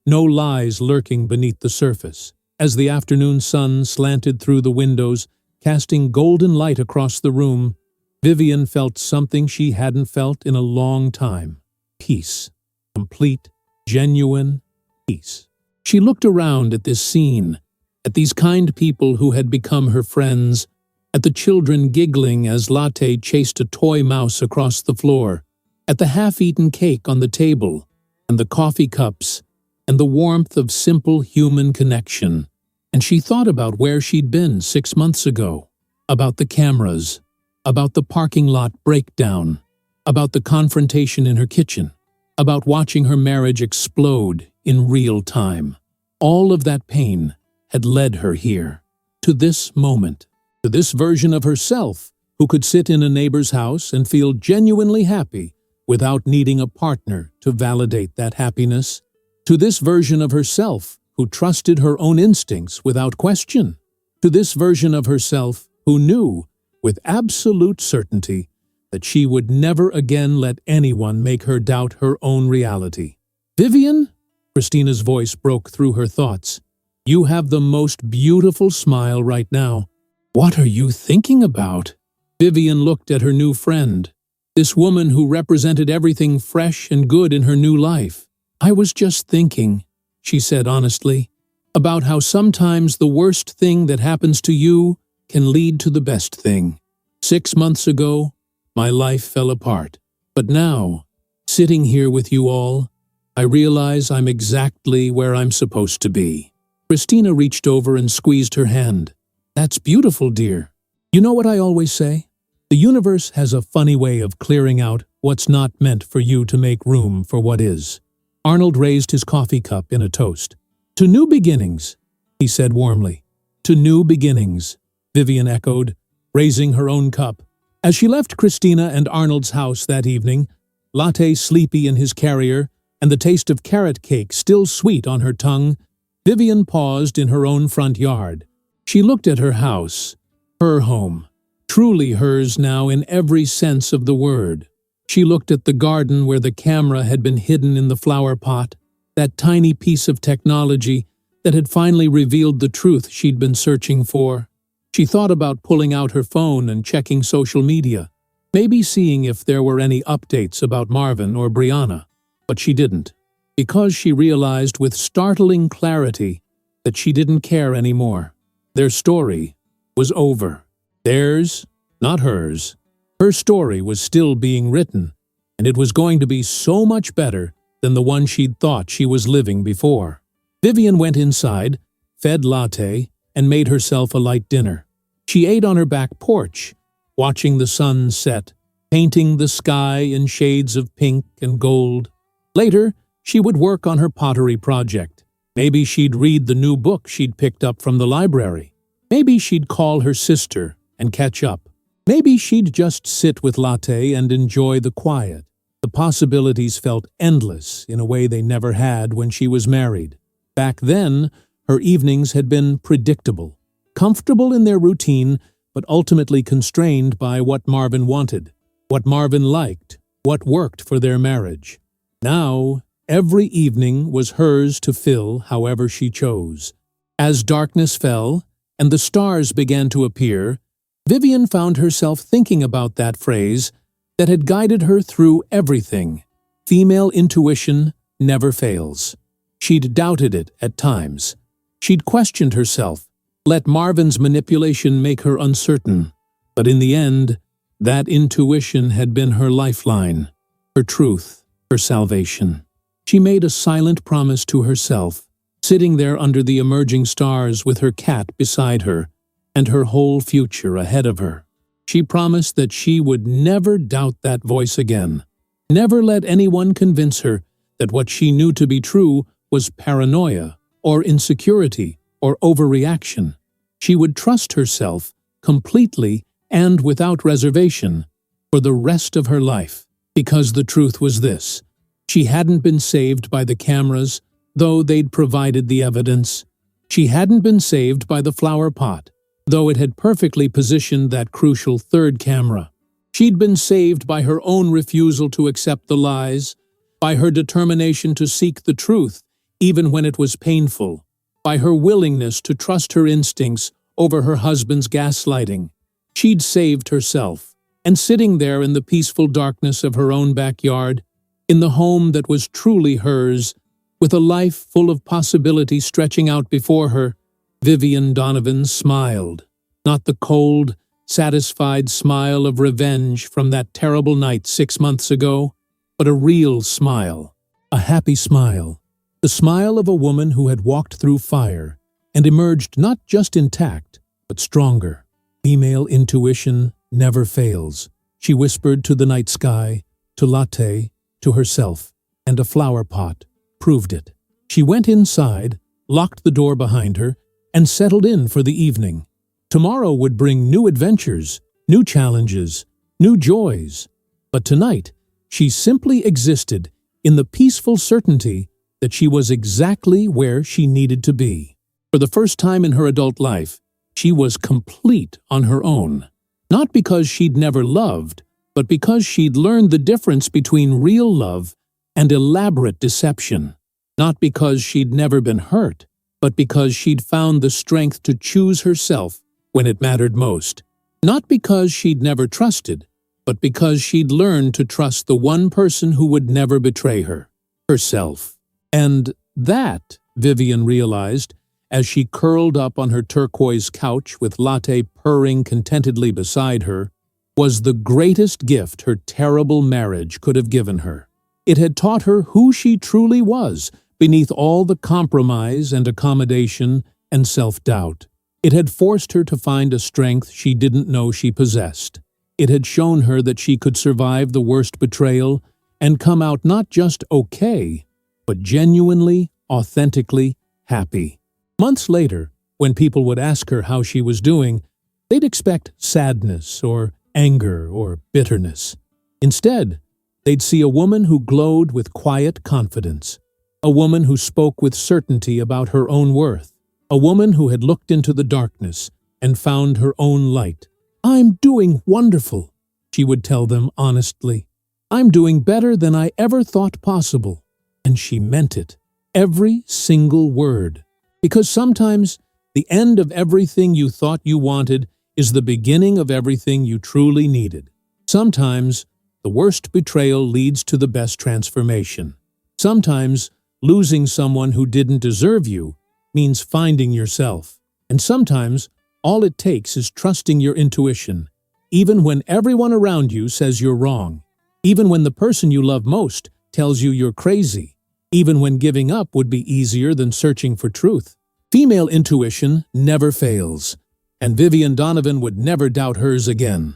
no lies lurking beneath the surface. As the afternoon sun slanted through the windows, casting golden light across the room, Vivian felt something she hadn't felt in a long time. Peace. Complete, genuine peace. She looked around at this scene, at these kind people who had become her friends, at the children giggling as Latte chased a toy mouse across the floor, at the half-eaten cake on the table, and the coffee cups, and the warmth of simple human connection. And she thought about where she'd been 6 months ago, about the cameras, about the parking lot breakdown, about the confrontation in her kitchen, about watching her marriage explode in real time. All of that pain had led her here, to this moment, to this version of herself who could sit in a neighbor's house and feel genuinely happy without needing a partner to validate that happiness, to this version of herself who trusted her own instincts without question, to this version of herself who knew, with absolute certainty, that she would never again let anyone make her doubt her own reality. "Vivian?" Christina's voice broke through her thoughts. "You have the most beautiful smile right now. What are you thinking about?" Vivian looked at her new friend, this woman who represented everything fresh and good in her new life. "I was just thinking," she said honestly, "about how sometimes the worst thing that happens to you can lead to the best thing. 6 months ago, my life fell apart. But now, sitting here with you all, I realize I'm exactly where I'm supposed to be." Christina reached over and squeezed her hand. "That's beautiful, dear. You know what I always say? The universe has a funny way of clearing out what's not meant for you to make room for what is." Arnold raised his coffee cup in a toast. "To new beginnings," he said warmly. "To new beginnings," Vivian echoed, raising her own cup. As she left Christina and Arnold's house that evening, Latte sleepy in his carrier and the taste of carrot cake still sweet on her tongue, Vivian paused in her own front yard. She looked at her house, her home, truly hers now in every sense of the word. She looked at the garden where the camera had been hidden in the flower pot, that tiny piece of technology that had finally revealed the truth she'd been searching for. She thought about pulling out her phone and checking social media, maybe seeing if there were any updates about Marvin or Brianna, but she didn't, because she realized with startling clarity that she didn't care anymore. Their story was over. Theirs, not hers. Her story was still being written, and it was going to be so much better than the one she'd thought she was living before. Vivian went inside, fed Latte, and made herself a light dinner. She ate on her back porch, watching the sun set, painting the sky in shades of pink and gold. Later, she would work on her pottery project. Maybe she'd read the new book she'd picked up from the library. Maybe she'd call her sister and catch up. Maybe she'd just sit with Latte and enjoy the quiet. The possibilities felt endless in a way they never had when she was married. Back then, her evenings had been predictable, comfortable in their routine, but ultimately constrained by what Marvin wanted, what Marvin liked, what worked for their marriage. Now, every evening was hers to fill however she chose. As darkness fell and the stars began to appear, Vivian found herself thinking about that phrase that had guided her through everything. Female intuition never fails. She'd doubted it at times. She'd questioned herself, let Marvin's manipulation make her uncertain. But in the end, that intuition had been her lifeline, her truth, her salvation. She made a silent promise to herself, sitting there under the emerging stars with her cat beside her, and her whole future ahead of her. She promised that she would never doubt that voice again, never let anyone convince her that what she knew to be true was paranoia or insecurity or overreaction. She would trust herself completely and without reservation, for the rest of her life. Because the truth was this: she hadn't been saved by the cameras, though they'd provided the evidence. She hadn't been saved by the flower pot, though it had perfectly positioned that crucial third camera. She'd been saved by her own refusal to accept the lies, by her determination to seek the truth, even when it was painful, by her willingness to trust her instincts over her husband's gaslighting. She'd saved herself, and sitting there in the peaceful darkness of her own backyard, in the home that was truly hers, with a life full of possibility stretching out before her, Vivian Donovan smiled. Not the cold, satisfied smile of revenge from that terrible night 6 months ago, but a real smile, a happy smile, the smile of a woman who had walked through fire and emerged not just intact, but stronger. Female intuition never fails, she whispered to the night sky, to Latte, to herself, and a flower pot proved it. She went inside, locked the door behind her, and settled in for the evening. Tomorrow would bring new adventures, new challenges, new joys. But tonight, she simply existed in the peaceful certainty that she was exactly where she needed to be. For the first time in her adult life, she was complete on her own. Not because she'd never loved, but because she'd learned the difference between real love and elaborate deception. Not because she'd never been hurt, but because she'd found the strength to choose herself when it mattered most. Not because she'd never trusted, but because she'd learned to trust the one person who would never betray her, herself. And that, Vivian realized, as she curled up on her turquoise couch with Latte purring contentedly beside her, was the greatest gift her terrible marriage could have given her. It had taught her who she truly was, beneath all the compromise and accommodation and self-doubt. It had forced her to find a strength she didn't know she possessed. It had shown her that she could survive the worst betrayal and come out not just okay, but genuinely, authentically happy. Months later, when people would ask her how she was doing, they'd expect sadness or anger or bitterness. Instead, they'd see a woman who glowed with quiet confidence, a woman who spoke with certainty about her own worth, a woman who had looked into the darkness and found her own light. "I'm doing wonderful," she would tell them honestly. "I'm doing better than I ever thought possible." And she meant it, every single word. Because sometimes the end of everything you thought you wanted is the beginning of everything you truly needed. Sometimes the worst betrayal leads to the best transformation. Sometimes losing someone who didn't deserve you means finding yourself. And sometimes all it takes is trusting your intuition, even when everyone around you says you're wrong, even when the person you love most tells you you're crazy, even when giving up would be easier than searching for truth. Female intuition never fails, and Vivian Donovan would never doubt hers again.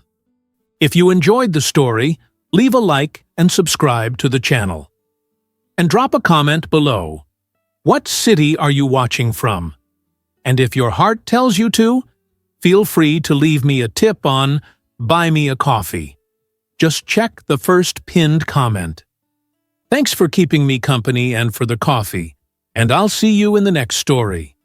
If you enjoyed the story, leave a like and subscribe to the channel. And drop a comment below. What city are you watching from? And if your heart tells you to, feel free to leave me a tip on Buy Me a Coffee. Just check the first pinned comment. Thanks for keeping me company and for the coffee, and I'll see you in the next story.